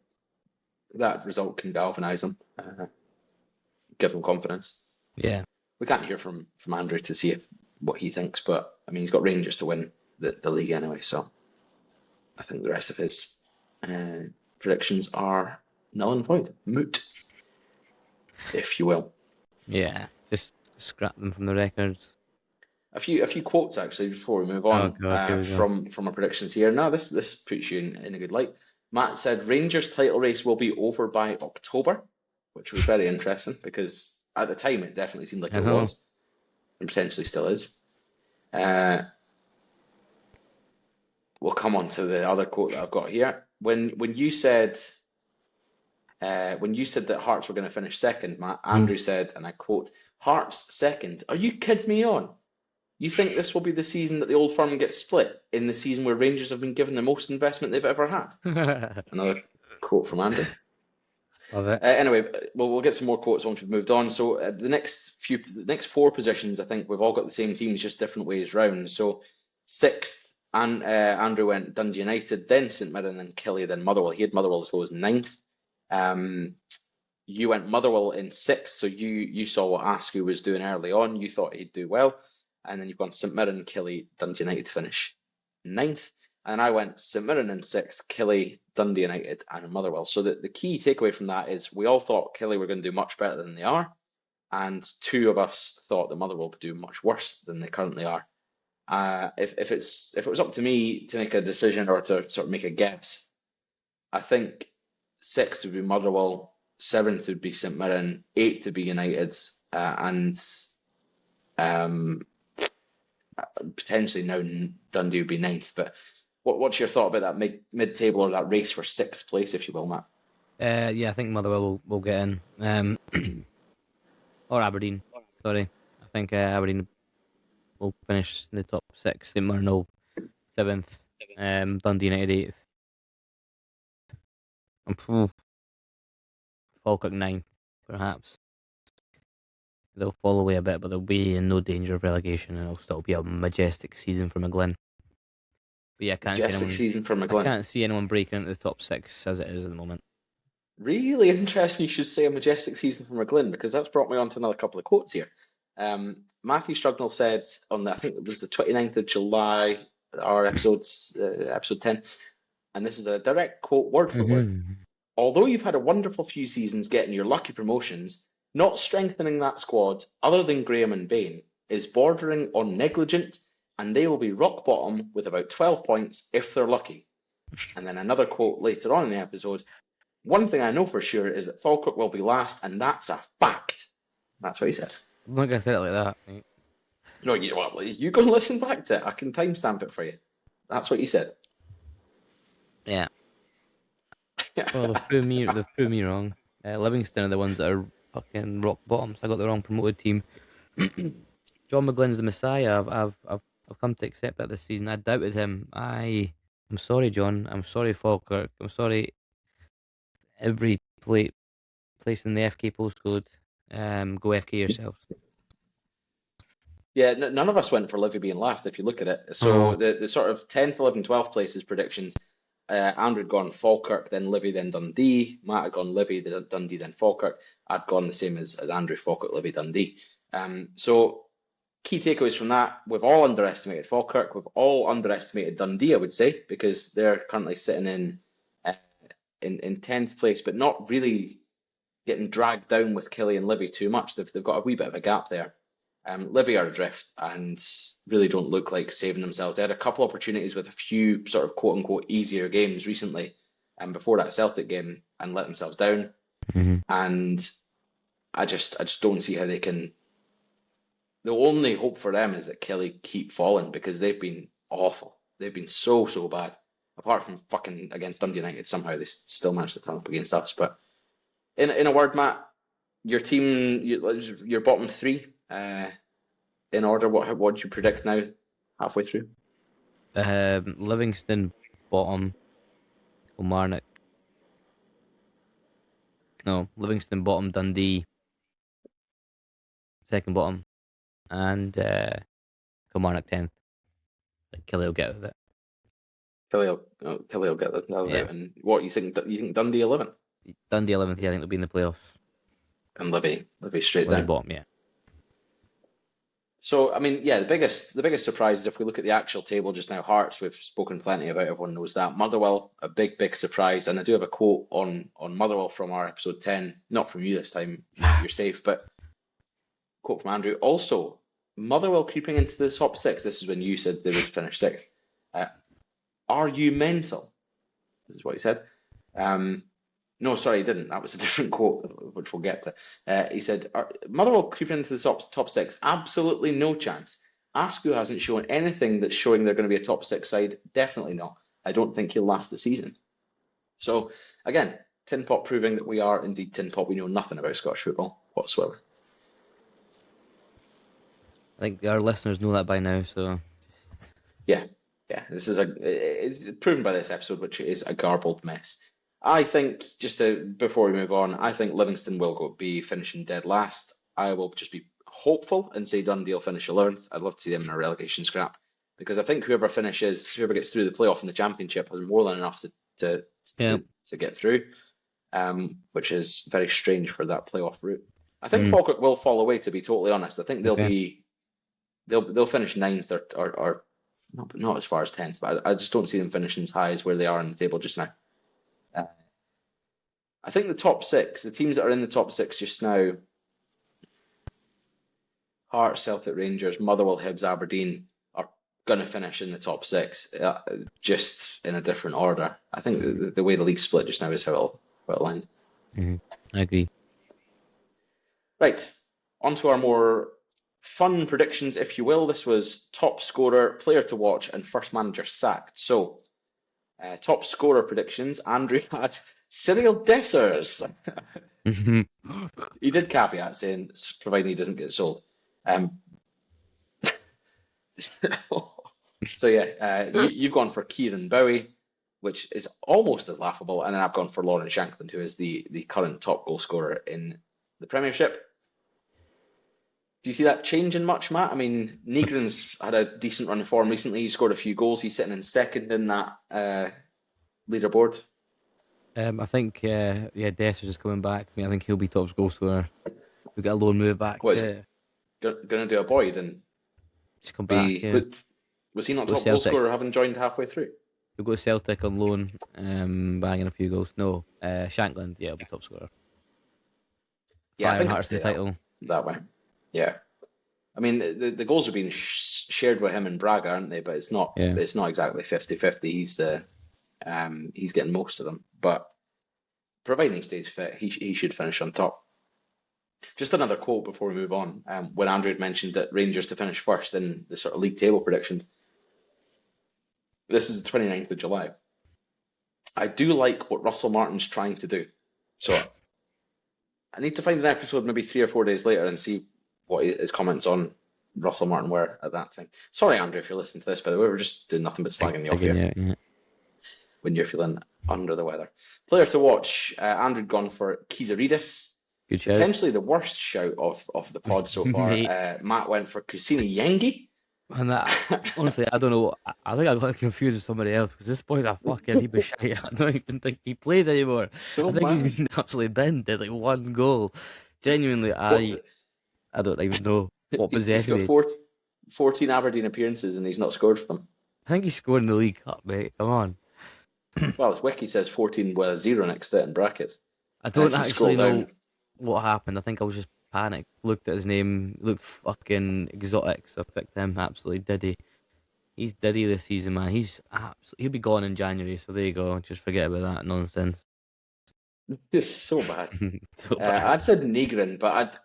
That result can galvanise them, give them confidence. Yeah. We can't hear from Andrew to see what he thinks, but I mean, he's got Rangers to win the league anyway, so I think the rest of his predictions are null and void, moot, if you will. Yeah. Just scrap them from the records. A few quotes actually before we move on from our predictions here. Now this puts you in a good light. Matt said Rangers title race will be over by October, which was very interesting because at the time it definitely seemed like it was, and potentially still is. We'll come on to the other quote that I've got here. When you said when you said that Hearts were going to finish second, Matt, Andrew said, and I quote, "Hearts second? Are you kidding me on? You think this will be the season that the Old Firm gets split in the season where Rangers have been given the most investment they've ever had?" Another quote from Andrew. Love it. Anyway, we'll get some more quotes once we've moved on. So the next four positions, I think we've all got the same teams, just different ways round. So sixth, and Andrew went Dundee United, then St Mirren, then Killie, then Motherwell. He had Motherwell as low as ninth. You went Motherwell in sixth, so you saw what Askew was doing early on. You thought he'd do well, and then you've gone St Mirren, Killie, Dundee United to finish ninth. And I went St Mirren in sixth, Killie, Dundee United, and Motherwell. So the key takeaway from that is we all thought Killie were going to do much better than they are, and two of us thought that Motherwell would do much worse than they currently are. If it was up to me to make a decision or to sort of make a guess, I think sixth would be Motherwell, seventh would be St Mirren, eighth would be United, and potentially now Dundee would be ninth. But what's your thought about that mid-table or that race for sixth place, if you will, Matt? Yeah, I think Motherwell will get in. Or Aberdeen. Sorry, I think Aberdeen will finish in the top six. St Mirren seventh. Dundee United eighth. Falkirk ninth, perhaps. They'll fall away a bit, but they'll be in no danger of relegation, and it'll still be a majestic season for McGlynn. But yeah, I can't Majestic season for McGlynn. I can't see anyone breaking into the top six as it is at the moment. Really interesting you should say a majestic season for McGlynn, because that's brought me on to another couple of quotes here. Matthew Strugnall said on I think it was the 29th of July, our episode 10, and this is a direct quote, word for word. "Although you've had a wonderful few seasons getting your lucky promotions, not strengthening that squad, other than Graham and Bain, is bordering on negligent, and they will be rock bottom with about 12 points if they're lucky." And then another quote later on in the episode, "One thing I know for sure is that Falkirk will be last, and that's a fact." That's what he said. I'm not going to say it like that, mate. No, you go and listen back to it. I can timestamp it for you. That's what you said. Yeah. Well, they've proved me wrong. Livingston are the ones that are fucking rock bottoms. I got the wrong promoted team. John McGlynn's the Messiah. I've come to accept that this season. I doubted him. I'm sorry, John. I'm sorry, Falkirk. I'm sorry, every place in the FK postcode. Go FK yourselves. Yeah, none of us went for Livy being last, if you look at it. So the sort of 10th, 11th, 12th places predictions, Andrew had gone Falkirk, then Livy, then Dundee. Matt had gone Livy, then Dundee, then Falkirk. I'd gone the same as Andrew, Falkirk, Livy, Dundee. So key takeaways from that, we've all underestimated Falkirk. We've all underestimated Dundee, I would say, because they're currently sitting in 10th place, but not really getting dragged down with Killie and Livy too much. They've got a wee bit of a gap there. Livy are adrift and really don't look like saving themselves. They had a couple opportunities with a few sort of quote-unquote easier games recently before that Celtic game and let themselves down. And I just don't see how they can. The only hope for them is that Killie keep falling, because they've been awful. They've been so bad. Apart from fucking against Dundee United, somehow they still managed to turn up against us. But in a word, Matt, your team, your bottom three, in order, what would you predict now, halfway through? Livingston bottom, Kilmarnock. No, Livingston bottom, Dundee second bottom, and Kilmarnock 10th. Killie will get out of it. Killie will get that out. And what you think? You think Dundee 11th? Dundee 11th. Yeah, I think they'll be in the playoffs. And Livy straight down. Bottom, yeah. So, I mean, yeah, the biggest surprise is if we look at the actual table just now, Hearts, we've spoken plenty about, everyone knows that. Motherwell, a big surprise. And I do have a quote on Motherwell from our episode 10, not from you this time, you're safe, but quote from Andrew. Also, Motherwell creeping into the top six. This is when you said they would finish sixth. Are you mental? This is what he said. No, sorry, he didn't. That was a different quote, which we'll get to. He said, Motherwell creeping into the top six? Absolutely no chance. Askew hasn't shown anything that's showing they're going to be a top six side. Definitely not. I don't think he'll last the season. So, again, Tinpot proving that we are indeed Tinpot. We know nothing about Scottish football whatsoever. I think our listeners know that by now, so Yeah, this is it's proven by this episode, which is a garbled mess. I think, before we move on, I think Livingston will be finishing dead last. I will just be hopeful and say Dundee will finish 11th. I'd love to see them in a relegation scrap, because I think whoever gets through the playoff in the Championship has more than enough to get through, which is very strange for that playoff route. I think Falkirk will fall away, to be totally honest. I think they'll finish 9th or not as far as 10th, but I just don't see them finishing as high as where they are on the table just now. I think the top 6, the teams that are in the top 6 just now, Hearts, Celtic, Rangers, Motherwell, Hibs, Aberdeen, are going to finish in the top 6, just in a different order. I think the way the league's split just now is how it'll end. I agree. Right, on to our more fun predictions, if you will. This was top scorer, player to watch, and first manager sacked. So, top scorer predictions. Andrew had Cyril Dessers. He did caveat saying, providing he doesn't get sold. So yeah, you've gone for Kieran Bowie, which is almost as laughable, and then I've gone for Lauren Shankland, who is the current top goal scorer in the Premiership. Do you see that changing much, Matt? I mean, Nygren's had a decent run of form recently. He scored a few goals. He's sitting in second in that leaderboard. I think Dessers is coming back. I think he'll be top goal scorer. We get a loan move back. What is it? Going to do a Boyd and just come back. Was he not top goal scorer having joined halfway through? He'll go to Celtic on loan, banging a few goals. No, Shankland, he'll be top scorer. Yeah, I think Hearts the title that way. Yeah, I mean the goals are being shared with him and Braga, aren't they? But it's not exactly 50-50. He's getting most of them, but providing he stays fit, he should finish on top. Just another quote before we move on. When Andrew had mentioned that Rangers to finish first in the sort of league table predictions, this is the 29th of July. I do like what Russell Martin's trying to do, so I need to find an episode maybe 3 or 4 days later and see what his comments on Russell Martin were at that time. Sorry, Andrew, if you're listening to this, by the way, we're just doing nothing but slagging you off here. Yeah. When you're feeling under the weather. Player to watch, Andrew had gone for Kizaridis. Good shout. Potentially the worst shout of the pod so far. Matt went for Kusini Yengi. And honestly, I don't know. I think I got confused with somebody else because this boy's a fucking heap of shit. I don't even think he plays anymore. I think he's been absolutely bent. Did like 1 goal. Genuinely, I don't even know what possessed me. He's got 14 Aberdeen appearances and he's not scored for them. I think he's scored in the League Cup, mate. Come on. Well, his wiki says 14 with a 0 next to it in brackets. I don't actually know what happened. I think I was just panicked. Looked at his name, looked fucking exotic, so I picked him. Absolutely diddy. He's diddy this season, man. He'll be gone in January, so there you go. Just forget about that nonsense. It's so bad. I'd said Nygren, but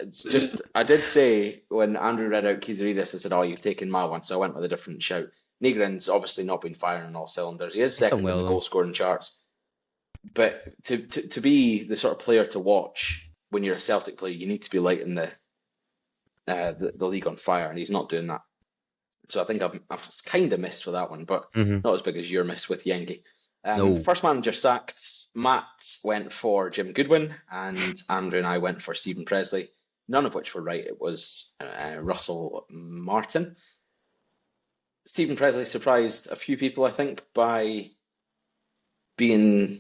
I did say when Andrew read out Kizaridis, I said, "Oh, you've taken my one," so I went with a different shout. Nygren's obviously not been firing on all cylinders. He is second in the goal scoring charts, but to be the sort of player to watch when you're a Celtic player, you need to be lighting the league on fire, and he's not doing that. So I think I've kind of missed for that one, but not as big as your miss with Yengi. No. First manager sacked. Matt went for Jim Goodwin, and Andrew and I went for Stephen Presley. None of which were right. It was Russell Martin. Stephen Presley surprised a few people, I think, by being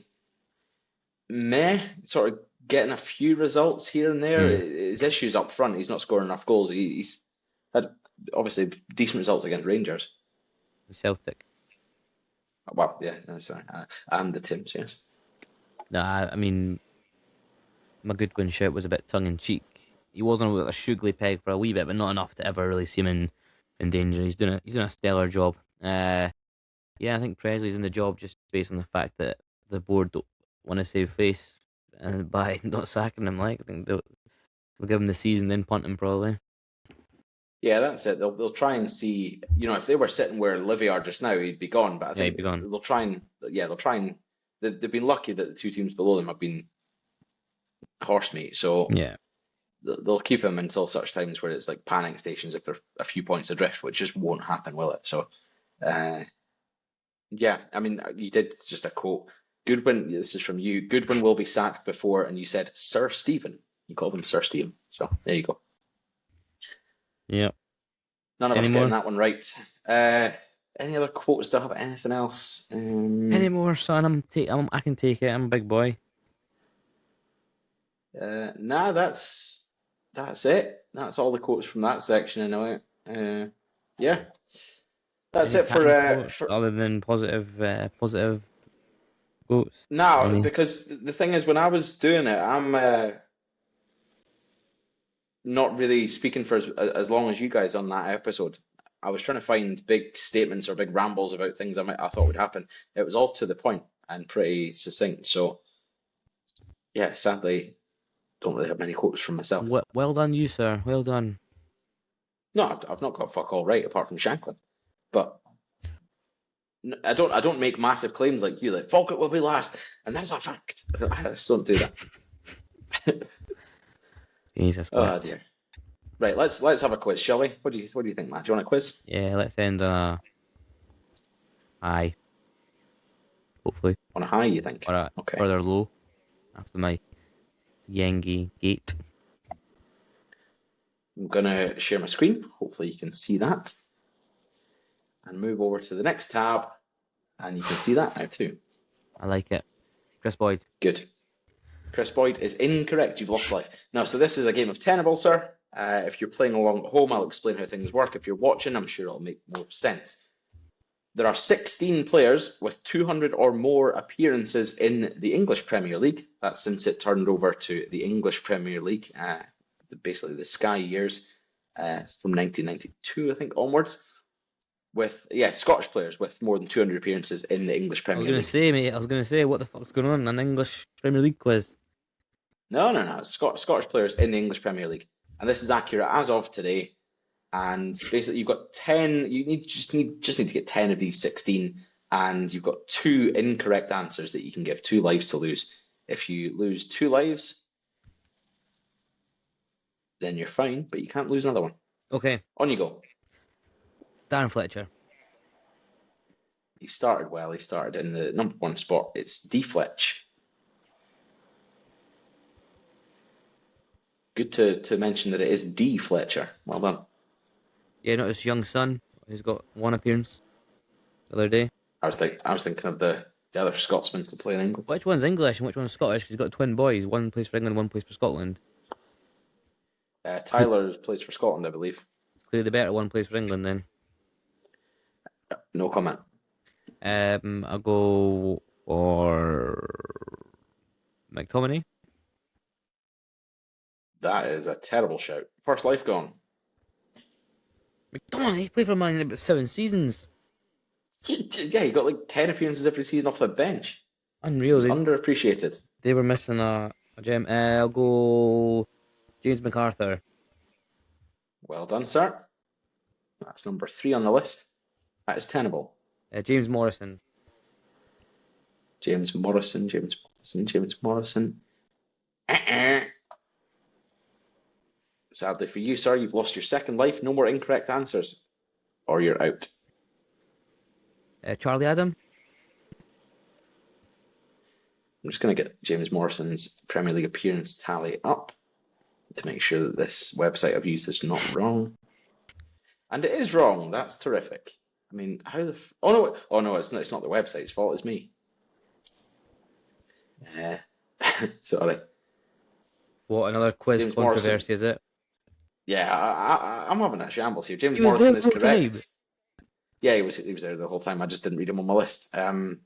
sort of getting a few results here and there. His issues up front, he's not scoring enough goals. He's had obviously decent results against Rangers. Celtic. Well, yeah, no, sorry. And the Tims, yes. Nah, I mean, my Goodwin shout was a bit tongue-in-cheek. He wasn't a sugly peg for a wee bit, but not enough to ever really see him in danger. He's doing a stellar job. Yeah, I think Presley's in the job just based on the fact that the board don't want to save face and by not sacking him. I think they'll give him the season, then punt him probably. Yeah, that's it. They'll try and see. If they were sitting where Livy are just now, he'd be gone. But I think he'd be gone. They'll try and they've been lucky that the two teams below them have been horsemate, so Yeah. they'll keep him until such times where it's like panic stations if they're a few points adrift, which just won't happen, will it? So, yeah, I mean, you did just a quote. Goodwin, this is from you. Goodwin will be sacked before, and you said Sir Stephen. You called him Sir Stephen. So there you go. Yep. None of Any us more? getting that one right. Any other quotes? Do I have anything else? Any more, son? I can take it. I'm a big boy. Nah, that's it. That's all the quotes from that section. I know it. Yeah, that's Any it canned quotes for other than positive quotes? now. Any? Because the thing is, when I was doing it, I'm not really speaking for as long as you guys on that episode. I was trying to find big statements or big rambles about things I thought would happen. It was all to the point and pretty succinct. So yeah, sadly, don't really have many quotes from myself. Well done, you sir. Well done. No, I've not got fuck all right apart from Shanklin, but I don't make massive claims like you. Like Falkirk will be last, and that's a fact. I just don't do that. Jesus Oh Christ. dear. Right, let's have a quiz, shall we? What do you think, Matt? Do you want a quiz? Yeah, let's end on a high. Hopefully. On a high, you think? Or a Okay. further low after my Yengi gate. I'm gonna share my screen. Hopefully you can see that. And move over to the next tab, and you can see that now too. I like it. Chris Boyd. Good. Chris Boyd is incorrect. You've lost life. No, so this is a game of Tenable, sir. If you're playing along at home, I'll explain how things work. If you're watching, I'm sure it'll make more sense. There are 16 players with 200 or more appearances in the English Premier League. That's since it turned over to the English Premier League, basically the Sky years from 1992, I think, onwards. With Scottish players with more than 200 appearances in the English I was Premier gonna League. say, mate. I was gonna say, what the fuck's going on? An English Premier League quiz? No. Scottish players in the English Premier League, and this is accurate as of today. And basically, you've got 10. You just need to get 10 of these 16, and you've got 2 incorrect answers that you can give, 2 lives to lose. If you lose 2 lives, then you're fine, but you can't lose another one. Okay. On you go. Darren Fletcher. He started well. He started in the number 1 spot. It's D. Fletch. Good to mention that it is D. Fletcher. Well done. Yeah, not his young son, who's got 1 appearance the other day. I was thinking of the other Scotsman to play in England. Which one's English and which one's Scottish? He's got twin boys. One plays for England, one plays for Scotland. Tyler plays for Scotland, I believe. Clearly the better one plays for England then. No comment. I'll go for McTominay. That is a terrible shout. First life gone. McTominay, he played for Man United about 7 seasons. Yeah, he got like 10 appearances every season off the bench. Unreal. He's underappreciated. They were missing a gem. I'll go James MacArthur. Well done, sir. That's number 3 on the list. That is Tenable. James Morrison. James Morrison. Sadly for you, sir, you've lost your second life. No more incorrect answers, or you're out. Charlie Adam. I'm just going to get James Morrison's Premier League appearance tally up to make sure that this website I've used is not wrong. And it is wrong. That's terrific. I mean, how the... Oh, no, it's not the website's fault. It's me. Sorry. What, another quiz James controversy, Morrison. is it? Yeah, I'm having a shambles here. James He was Morrison there is the whole correct. time. Yeah, he was there the whole time. I just didn't read him on my list.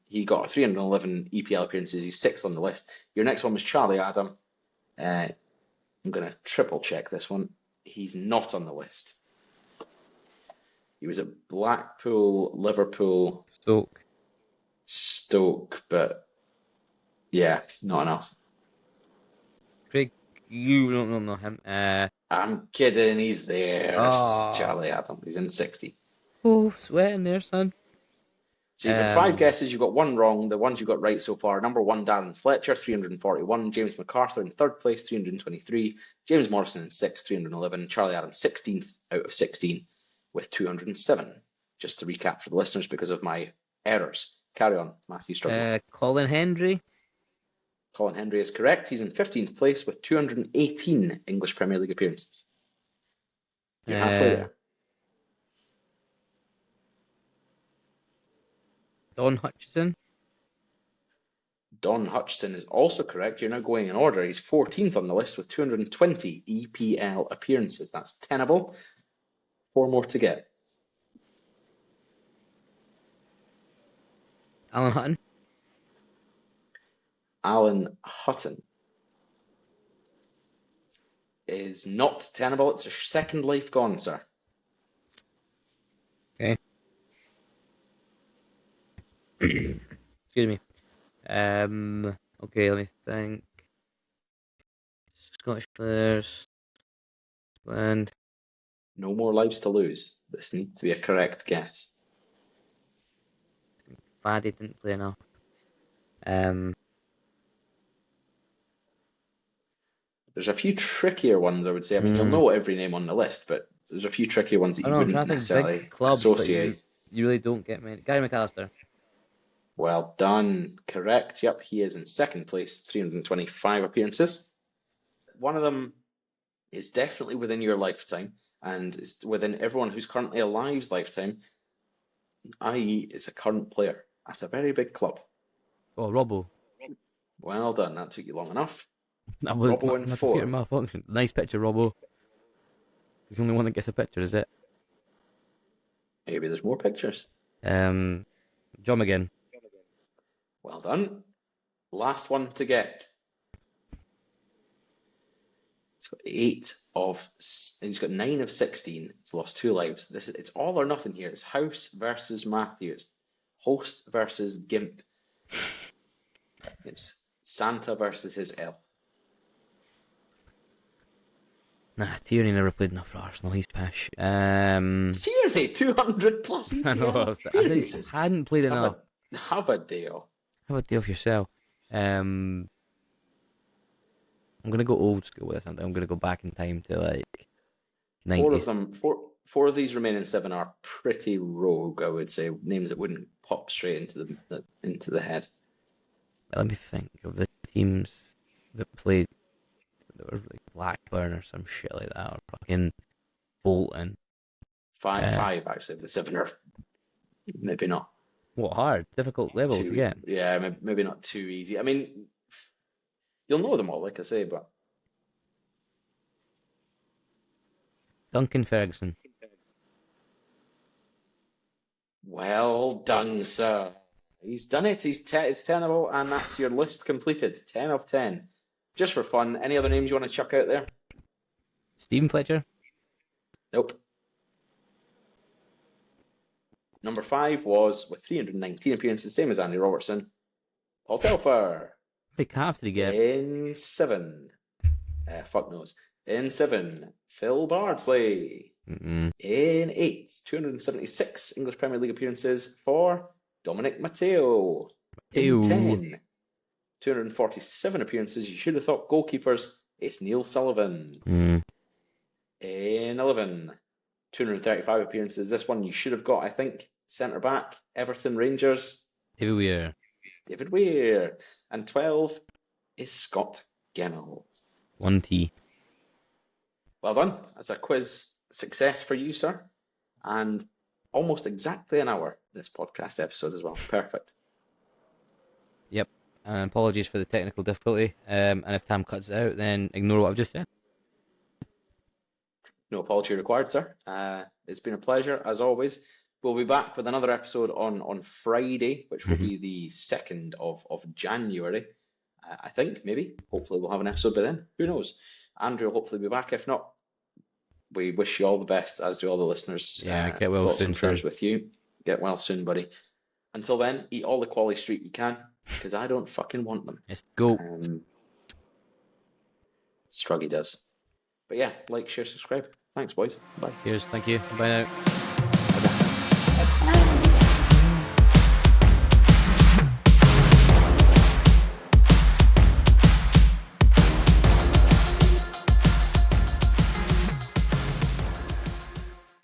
He got 311 EPL appearances. He's 6th on the list. Your next one was Charlie Adam. I'm going to triple check this one. He's not on the list. He was at Blackpool, Liverpool, Stoke, but yeah, not enough. Craig, you don't know him. I'm kidding. He's there. Oh. Charlie Adam. He's in 60. Oh, sweating there, son. So you've had 5 guesses, you've got 1 wrong. The ones you got right so far: number 1, Darren Fletcher, 341. James MacArthur in 3rd place, 323. James Morrison in 6th, 311. Charlie Adams, 16th out of 16 with 207. Just to recap for the listeners because of my errors. Carry on, Matthew Struggle. Colin Hendry. Colin Hendry is correct. He's in 15th place with 218 English Premier League appearances. You're halfway there. Don Hutchison. Don Hutchison is also correct. You're now going in order. He's 14th on the list with 220 EPL appearances. That's tenable. 4 more to get. Alan Hutton. Alan Hutton is not tenable. It's a second life gone, sir. Okay. Excuse me. Okay, let me think. Scottish players. And No more lives to lose. This needs to be a correct guess. Faddy didn't play enough. There's a few trickier ones, I would say. I mean, you'll know every name on the list, but there's a few trickier ones that you wouldn't necessarily big clubs, associate. You really don't get many. Gary McAllister. Well done. Correct. Yep, he is in 2nd place, 325 appearances. One of them is definitely within your lifetime, and it's within everyone who's currently alive's lifetime, i.e. is a current player at a very big club. Oh, Robbo. Well done. That took you long enough. That was Robbo in my 4. computer malfunction. Nice picture, Robbo. He's the only one that gets a picture, is it? Maybe there's more pictures. John McGinn. Well done. Last one to get. He's got 9 of 16. He's lost 2 lives. It's all or nothing here. It's House versus Matthew. It's Host versus Gimp. It's Santa versus his elf. Nah, Tierney never played enough for Arsenal. He's pish. Tierney, 200 plus EPL I know. appearances. I hadn't played enough. Have a deal. Have a deal for yourself. I'm gonna go old school with this. I'm gonna go back in time to like 90s. Four of these remaining 7 are pretty rogue, I would say. Names that wouldn't pop straight into the head. Let me think of the teams that played. That were like Blackburn or some shit like that, or fucking Bolton. 5 actually. The 7 are maybe not. What hard, difficult level to get. Yeah, maybe not too easy. I mean, you'll know them all, like I say, but Duncan Ferguson. well done, sir. He's done it. It's tenable, and that's your list completed. 10 of 10. Just for fun. Any other names you want to chuck out there? Stephen Fletcher. Nope. Number 5 was, with 319 appearances, same as Andy Robertson, Paul Telfer. How many caps did he get? In 7. Fuck knows. In 7, Phil Bardsley. In 8, 276 English Premier League appearances for Dominic Matteo. In 10, 247 appearances. You should have thought goalkeepers. It's Neil Sullivan. In 11, 235 appearances. This one you should have got, I think. Centre back, Everton Rangers. David Weir. And 12 is Scott Gemmell. 1T. Well done. That's a quiz success for you, sir. And almost exactly an hour, this podcast episode as well. Perfect. Yep. Apologies for the technical difficulty. And if Tam cuts it out, then ignore what I've just said. No apology required, sir. It's been a pleasure, as always. We'll be back with another episode on Friday, which will be the 2nd of January. I think, maybe. Hopefully we'll have an episode by then. Who knows? Andrew will hopefully be back. If not, we wish you all the best, as do all the listeners. Yeah, get well soon. Prayers with you. Get well soon, buddy. Until then, eat all the Quality Street you can, because I don't fucking want them. Let's go. Struggy does. But yeah, like, share, subscribe. Thanks, boys. Bye. Cheers. Thank you. Bye now. Bye.